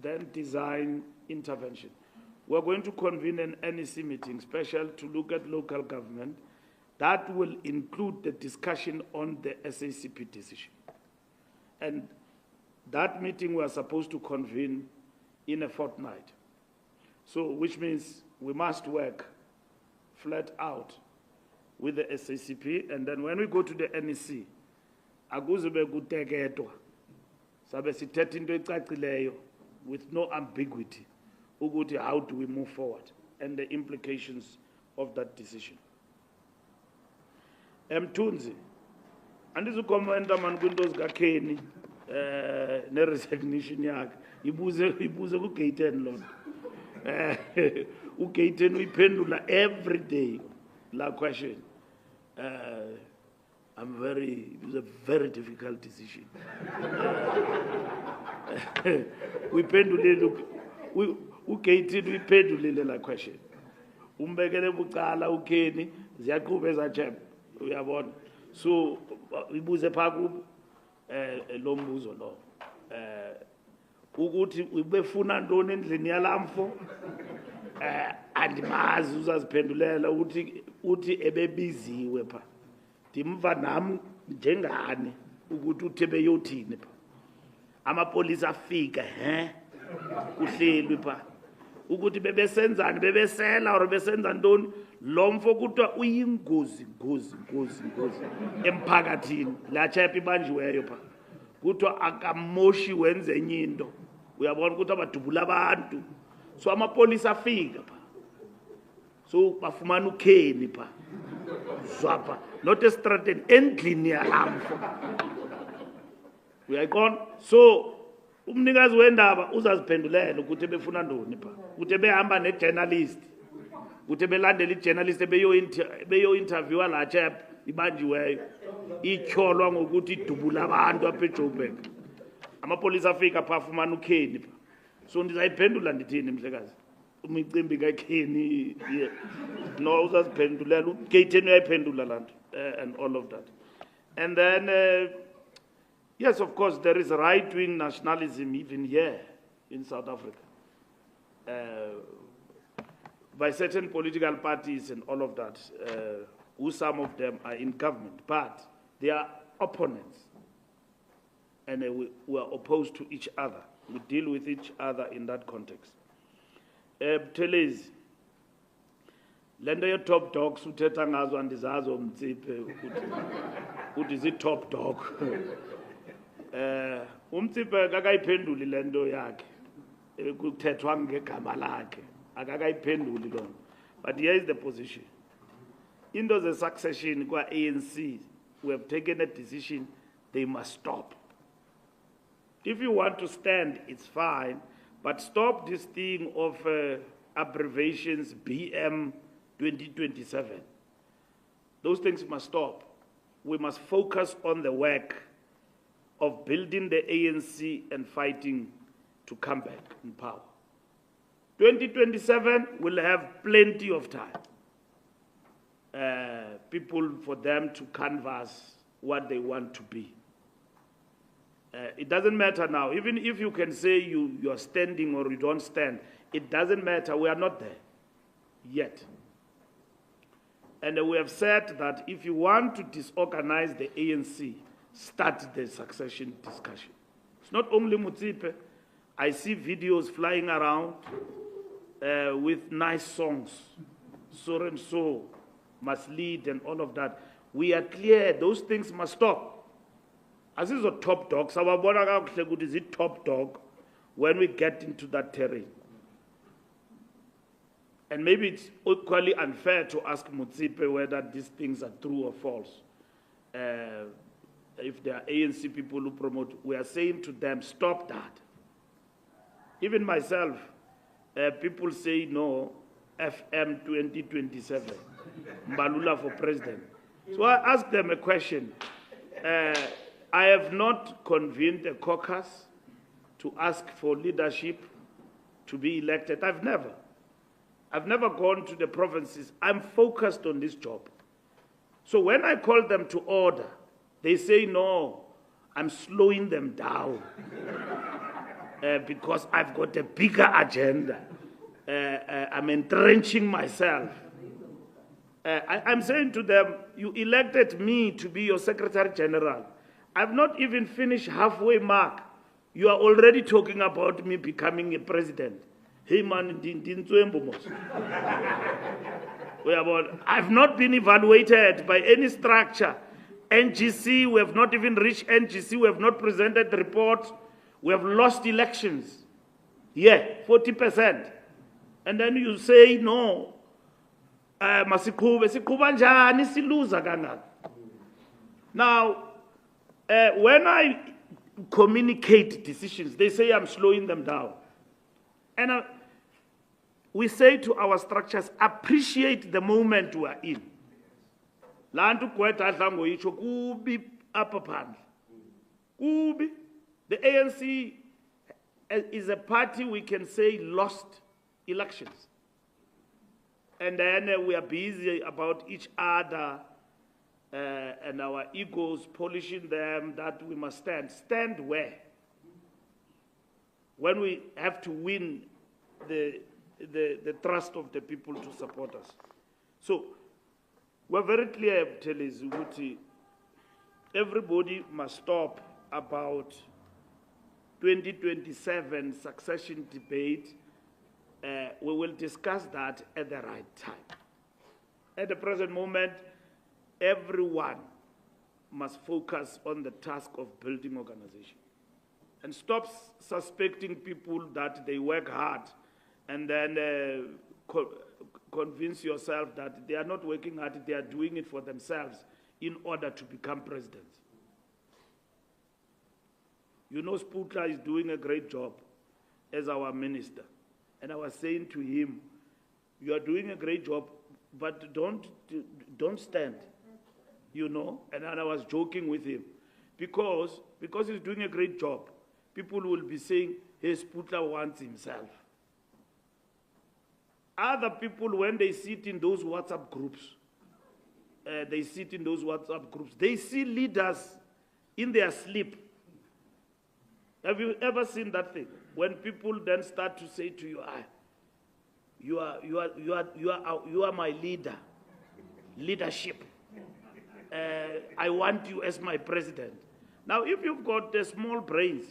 S1: then design intervention. We're going to convene an NEC meeting special to look at local government. That will include the discussion on the SACP decision. And that meeting we are supposed to convene in a fortnight. So, which means we must work flat out with the SACP, and then when we go to the NEC, akuzube kuteketwa, sabe sithetha into ecacileyo with no ambiguity, ukuthi how do we move forward, and the implications of that decision. Mthunzi, andizukomenta man kwinto zikaKhenny ne-resignation yakhe, ibuze ku-Gayton lona. U-Gayton uyiphendula every day la question. It was a very difficult decision. U-Gayton uyiphendulile la question. Umbekele bucala uKhenny ziyaqhubeka ezajam, uyabona. So ibuze pha kubo lo mbuzo lo. Ukuthi ubefuna ntoni endlini yalamfo, andimazi uzaziphendulela uthi ebebiziwe pha. Ndimva nam njengani ukuthi uthi beyothini pha. Amapolisa afika kuhlelwi pha. Ukuthi bebesenzani, bebesela or besenza ntoni, lo mfo kuthiwa uyingozi emphakathini. La chap ibanjiweyo pha. Kuthiwa akamoshi wenze enye into. Uyabona ukuthi abadubula abantu. So amapolisa afika pha. So bafumana uKhenny pha. Zwapha. Not estrateni, endlini yalamfo. Uyayiqonda? So umnikazi wendaba uzaziphendulela ukuthi befuna ntoni pha. Ukuthi behamba ne-journalist. Ukuthi belandela i-journalist beyo-interviewa la chap ibanjiweyo. Ityholwa ngokuthi idubula abantu apha eJoburg. Amapolisa afika pha afumana uKhenny pha. So ndizayiphendula ndithini mhlekazi? Umicimbi kaKhenny no uzaziphendulela uGayton uyayiphendula la nto, and all of that. And then yes, of course, there is right-wing nationalism even here in South Africa, by certain political parties and all of that, who some of them are in government, but they are opponents, and we are opposed to each other. We deal with each other in that context. Buthelezi, lento ye top dogs uthetha ngazo andizazo Mtsiphe ukuthi zi top dog. Umtsiphe akakayiphenduli lento yakhe kuthethwa ngegama lakhe, akakayiphenduli lona. But here is the position. Into the succession kwa ANC, we have taken a decision, they must stop. If you want to stand, it's fine, but stop this thing of abbreviations, BM, 2027. Those things must stop. We must focus on the work of building the ANC and fighting to come back in power. 2027 will have plenty of time. People for them to canvass what they want to be. It doesn't matter now. Even if you can say you are standing or you don't stand, it doesn't matter. We are not there yet. And we have said that if you want to disorganize the ANC, start the succession discussion. It's not only Motsepe. I see videos flying around with nice songs, so and so must lead and all of that. We are clear, those things must stop. As is a top dog, so is it top dog when we get into that terrain. And maybe it's equally unfair to ask Motsepe whether these things are true or false. If there are ANC people who promote, we are saying to them, stop that. Even myself, people say no, FM 2027, Mbalula for president. So I ask them a question. I have not convened a caucus to ask for leadership to be elected. I've never gone to the provinces. I'm focused on this job. So when I call them to order, they say, no, I'm slowing them down because I've got a bigger agenda. I'm entrenching myself. I'm saying to them, you elected me to be your Secretary General. I've not even finished halfway mark. You are already talking about me becoming a president. Hey man, I've not been evaluated by any structure. NGC, we have not even reached NGC, we have not presented the report. We have lost elections. Yeah, 40%. And then you say, no, now, when I communicate decisions, they say I'm slowing them down. And we say to our structures, appreciate the moment we are in. The ANC is a party we can say lost elections. And then we are busy about each other and our egos, polishing them, that we must stand. Stand where? When we have to win the trust of the people to support us. So, we're very clear, Zuguti, everybody must stop about 2027 succession debate. We will discuss that at the right time. At the present moment, everyone must focus on the task of building organization and stop suspecting people that they work hard and then convince yourself that they are not working hard, they are doing it for themselves in order to become presidents. You know, Sputla is doing a great job as our minister. And I was saying to him, you are doing a great job, but don't stand, you know. And I was joking with him. Because he's doing a great job, people will be saying, hey, Sputla wants himself. Other people, when they sit in those WhatsApp groups, they see leaders in their sleep. Have you ever seen that thing? When people then start to say to you, you are my leader, leadership. I want you as my president. Now, if you've got small brains,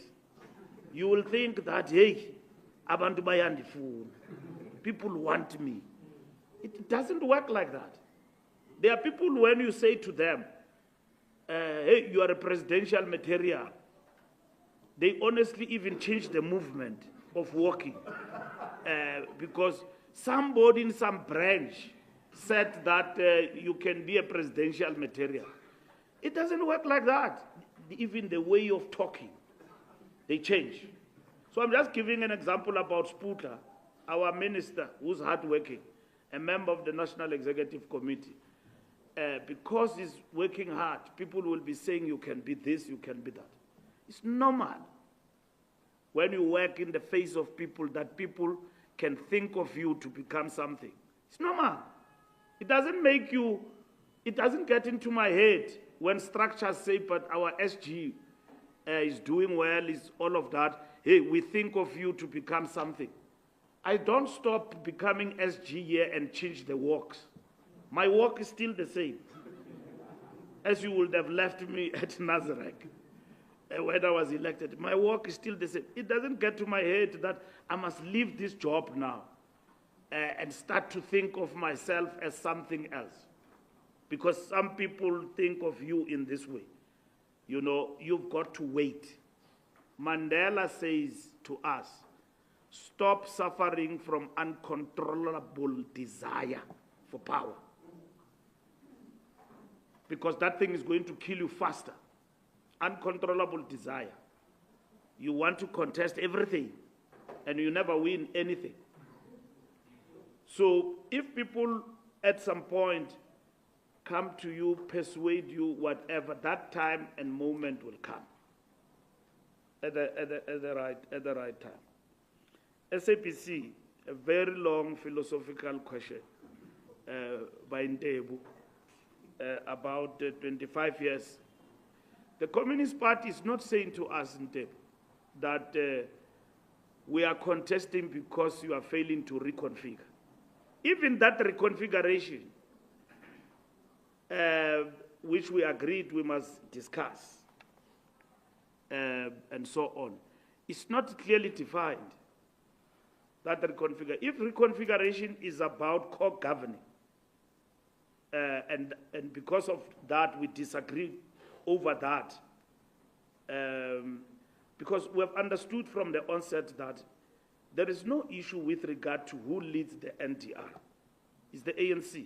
S1: you will think that, hey, abantu bayandifuna. People want me. It doesn't work like that. There are people, when you say to them, hey, you are a presidential material, they honestly even change the movement of walking because somebody in some branch said that you can be a presidential material. It doesn't work like that. Even the way of talking, they change. So I'm just giving an example about Sputla, our minister who's hardworking a member of the National Executive Committee, because he's working hard, people will be saying you can be this, you can be that. It's normal when you work in the face of people that people can think of you to become something. It's normal. It doesn't make you, it doesn't get into my head when structures say, but our SG is doing well, is all of that. Hey, we think of you to become something. I don't stop becoming SG here and change the works. My work is still the same, as you would have left me at Nazareth when I was elected. My work is still the same. It doesn't get to my head that I must leave this job now and start to think of myself as something else. Because some people think of you in this way. You know, you've got to wait. Mandela says to us, stop suffering from uncontrollable desire for power. Because that thing is going to kill you faster. Uncontrollable desire. You want to contest everything, and you never win anything. So if people at some point come to you, persuade you, whatever, that time and moment will come at the right time. SAPC, a very long philosophical question by Ntebu, about 25 years. The Communist Party is not saying to us, Ntebu, that we are contesting because you are failing to reconfigure. Even that reconfiguration, which we agreed we must discuss, and so on, is not clearly defined. That if reconfiguration is about co-governing, and because of that we disagree over that, because we have understood from the onset that there is no issue with regard to who leads the NDR. It's the ANC,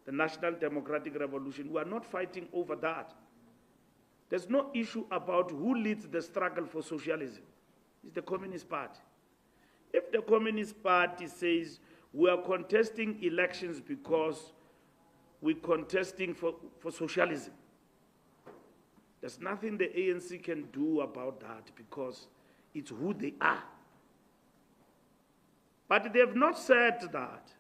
S1: the National Democratic Revolution. We are not fighting over that. There's no issue about who leads the struggle for socialism. It's the Communist Party. If the Communist Party says we are contesting elections because we're contesting for socialism, there's nothing the ANC can do about that because it's who they are. But they have not said that.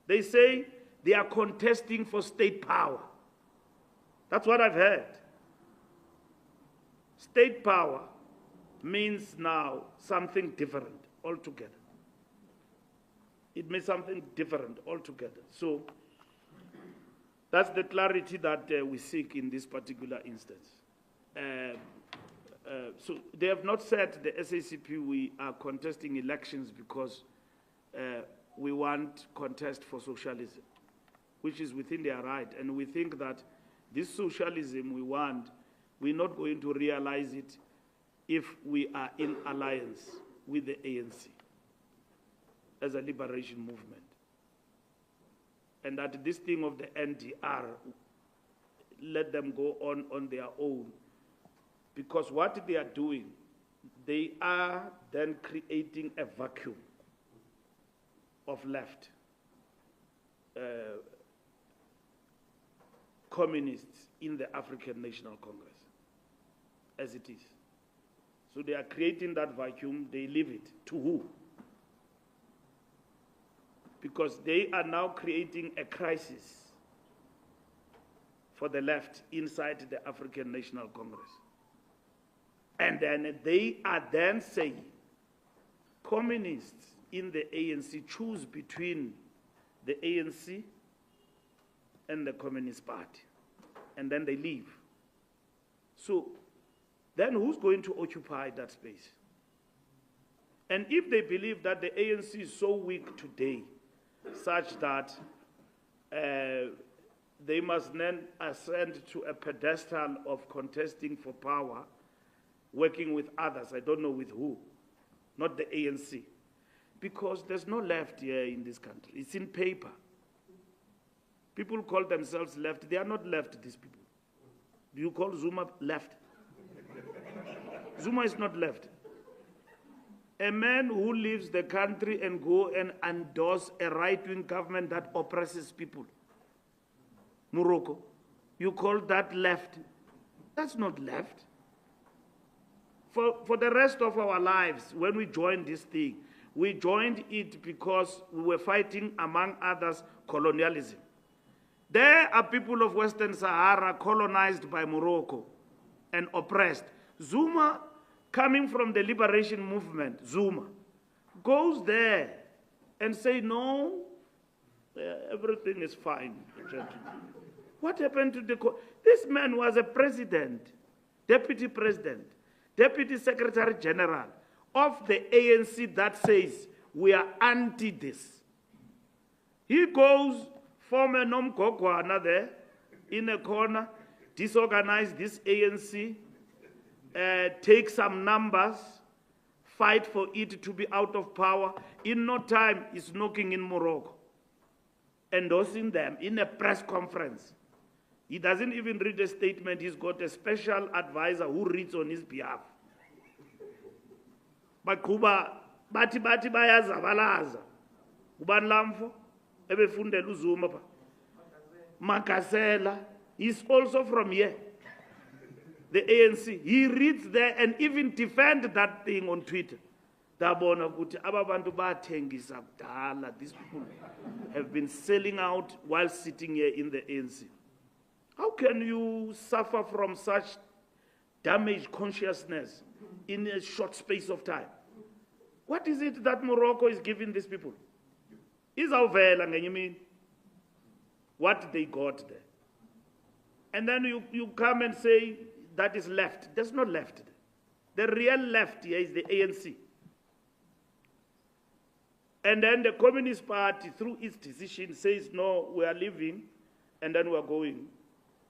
S1: They say they are contesting for state power. That's what I've heard. State power means now something different altogether. It means something different altogether. So that's the clarity that we seek in this particular instance. So they have not said, the SACP, we are contesting elections because we want contest for socialism, which is within their right. And we think that this socialism we want, we're not going to realize it if we are in alliance with the ANC as a liberation movement. And that this thing of the NDR, let them go on their own. Because what they are doing, they are then creating a vacuum of left communists in the African National Congress, as it is. So they are creating that vacuum, they leave it to who? Because they are now creating a crisis for the left inside the African National Congress. And then they are then saying, communists in the ANC choose between the ANC and the Communist Party. And then they leave. So then who's going to occupy that space? And if they believe that the ANC is so weak today, such that they must then ascend to a pedestal of contesting for power, working with others, I don't know with who, not the ANC. Because there's no left here in this country. It's in paper. People call themselves left. They are not left, these people. Do you call Zuma left? Zuma is not left. A man who leaves the country and go and endorse a right-wing government that oppresses people. Morocco, you call that left? That's not left. For the rest of our lives, when we joined this thing, we joined it because we were fighting, among others, colonialism. There are people of Western Sahara colonized by Morocco and oppressed. Zuma, coming from the liberation movement, Zuma, goes there and say, no, everything is fine, gentlemen. What happened to this man was a president, deputy secretary general of the ANC that says we are anti this. He goes, form a Nomgogwana there in a corner, disorganize this ANC, take some numbers, fight for it to be out of power. In no time, he's knocking in Morocco, endorsing them in a press conference. He doesn't even read a statement. He's got a special advisor who reads on his behalf. Bakuba, bati bayazabalaza. Uban lamfo, ebefundela uZuma pa. Makasela, he's also from here. The ANC, he reads there and even defend that thing on Twitter. Dabona kuti ababantu bathengisa kudala. These people have been selling out while sitting here in the ANC. How can you suffer from such damaged consciousness in a short space of time? What is it that Morocco is giving these people? Izawuvela ngenyimini what they got there. And then you come and say that is left. That's not left. The real left here is the ANC. And then the Communist Party, through its decision, says, no, we are leaving, and then we are going,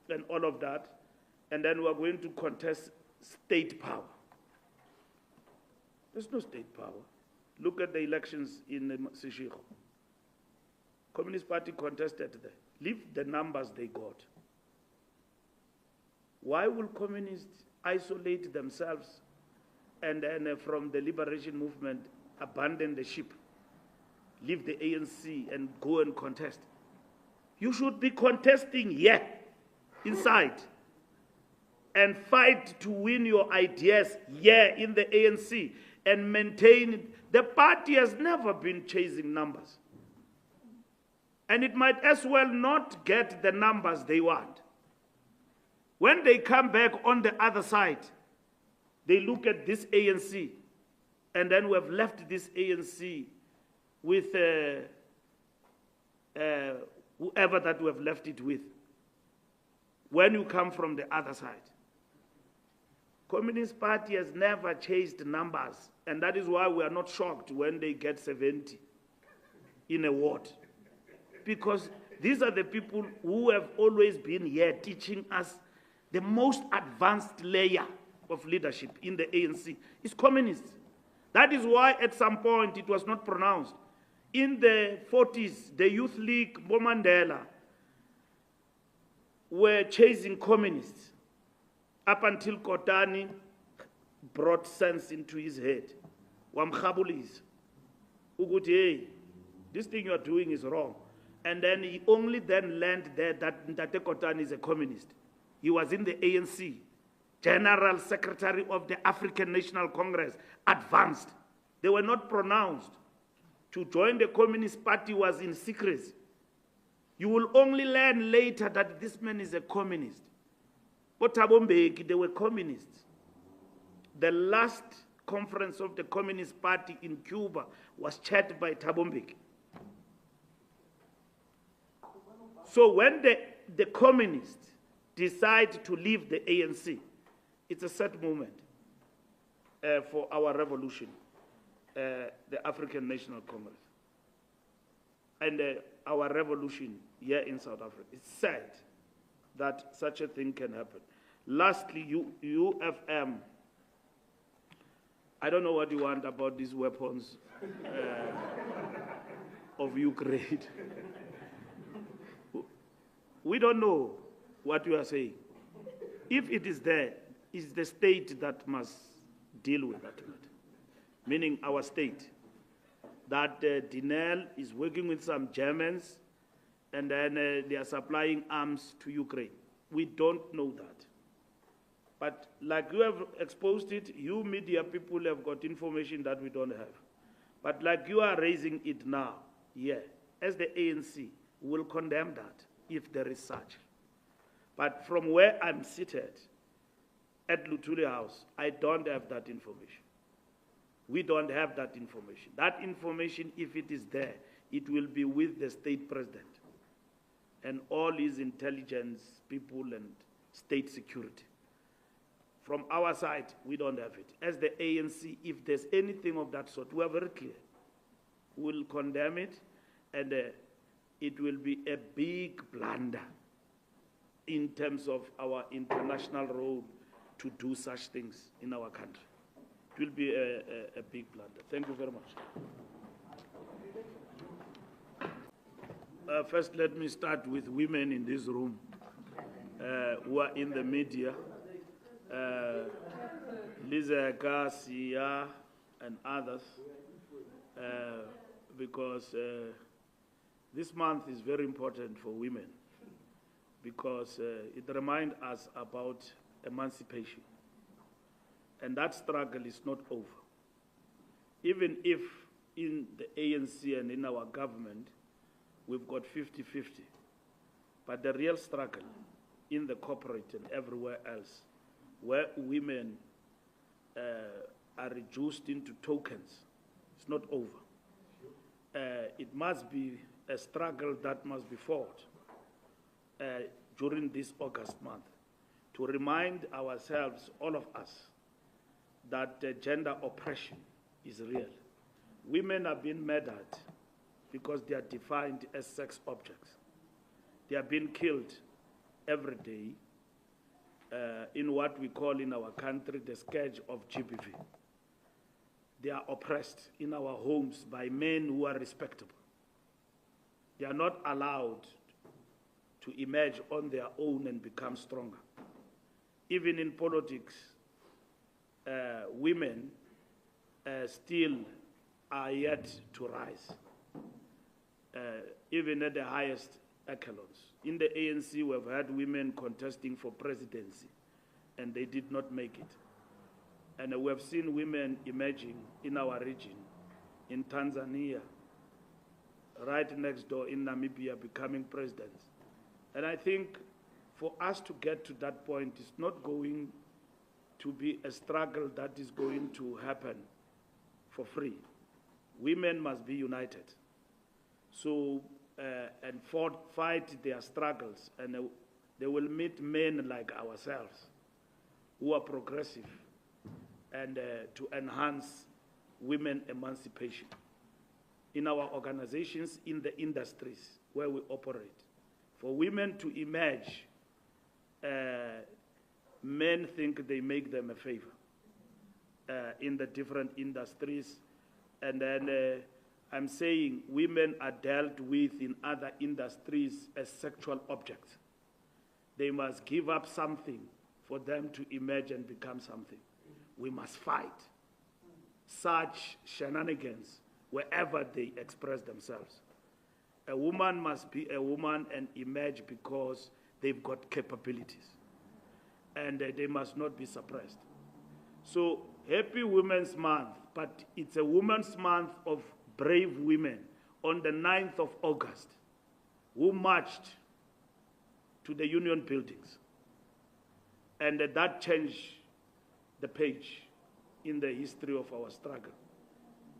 S1: and all of that, and then we are going to contest state power. There's no state power. Look at the elections in Seshego. Communist Party contested there. Leave the numbers they got. Why will communists isolate themselves and then from the liberation movement abandon the ship, leave the ANC and go and contest? You should be contesting here, inside, and fight to win your ideas here in the ANC and maintain it. The party has never been chasing numbers. And it might as well not get the numbers they want. When they come back on the other side, they look at this ANC, and then we have left this ANC with whoever that we have left it with. When you come from the other side, Communist Party has never chased numbers, and that is why we are not shocked when they get 70 in a ward. Because these are the people who have always been here teaching us the most advanced layer of leadership in the ANC is communists. That is why at some point it was not pronounced. In the 40s, the Youth League, Bomandela, were chasing communists up until Kotani brought sense into his head. Wamkhabulis. Uguti, hey, this thing you are doing is wrong. And then he only then learned that Ntate Kotani is a communist. He was in the ANC, General Secretary of the African National Congress, advanced. They were not pronounced. To join the Communist Party was in secrecy. You will only learn later that this man is a communist. But Thabo Mbeki, they were communists. The last conference of the Communist Party in Cuba was chaired by Thabo Mbeki. So when the communists decide to leave the ANC, it's a sad moment for our revolution, the African National Congress, and our revolution here in South Africa. It's sad that such a thing can happen. Lastly, UFM. I don't know what you want about these weapons of Ukraine. We don't know what you are saying. If it is there, it's the state that must deal with that matter. meaning our state, that Dinel is working with some Germans and then they are supplying arms to Ukraine. We don't know that. But like you have exposed it, you media people have got information that we don't have. But like you are raising it now, yeah, as the ANC, will condemn that if there is such. But from where I'm seated at Luthuli House, I don't have that information. We don't have that information. That information, if it is there, it will be with the state president and all his intelligence people and state security. From our side, we don't have it. As the ANC, if there's anything of that sort, we are very clear. We'll condemn it, and it will be a big blunder in terms of our international role to do such things in our country. It will be a big blunder. Thank you very much. First, let me start with women in this room who are in the media. Liza Garcia and others, because this month is very important for women, because it reminds us about emancipation. And that struggle is not over. Even if in the ANC and in our government, we've got 50-50, but the real struggle in the corporate and everywhere else, where women are reduced into tokens, it's not over. It must be a struggle that must be fought during this August month to remind ourselves, all of us, that gender oppression is real. Women are being murdered because they are defined as sex objects. They are being killed every day in what we call in our country the scourge of GBV. They are oppressed in our homes by men who are respectable. They are not allowed to emerge on their own and become stronger. Even in politics, women still are yet to rise, even at the highest echelons. In the ANC, we have had women contesting for presidency, and they did not make it. And we have seen women emerging in our region, in Tanzania, right next door in Namibia, becoming presidents. And I think for us to get to that point, it's not going to be a struggle that is going to happen for free. Women must be united. So, and fight their struggles, and they will meet men like ourselves who are progressive and to enhance women emancipation in our organizations, in the industries where we operate. For women to emerge, men think they make them a favor in the different industries. And then I'm saying women are dealt with in other industries as sexual objects. They must give up something for them to emerge and become something. We must fight such shenanigans wherever they express themselves. A woman must be a woman and emerge because they've got capabilities. And they must not be suppressed. So, happy Women's Month, but it's a Women's Month of brave women on the 9th of August who marched to the union buildings. And that changed the page in the history of our struggle,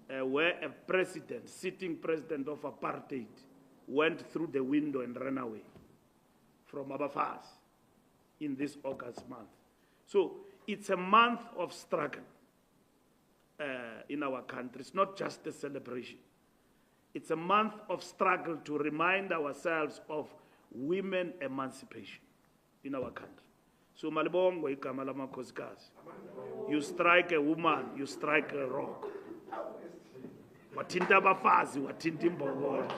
S1: where a president, sitting president of apartheid, went through the window and ran away from Abafas in this August month. So it's a month of struggle in our country. It's not just a celebration. It's a month of struggle to remind ourselves of women emancipation in our country. So Malibongo igama lamakhosikazi. You strike a woman, you strike a rock. Wathinta abafazi, wathinta imbongolo.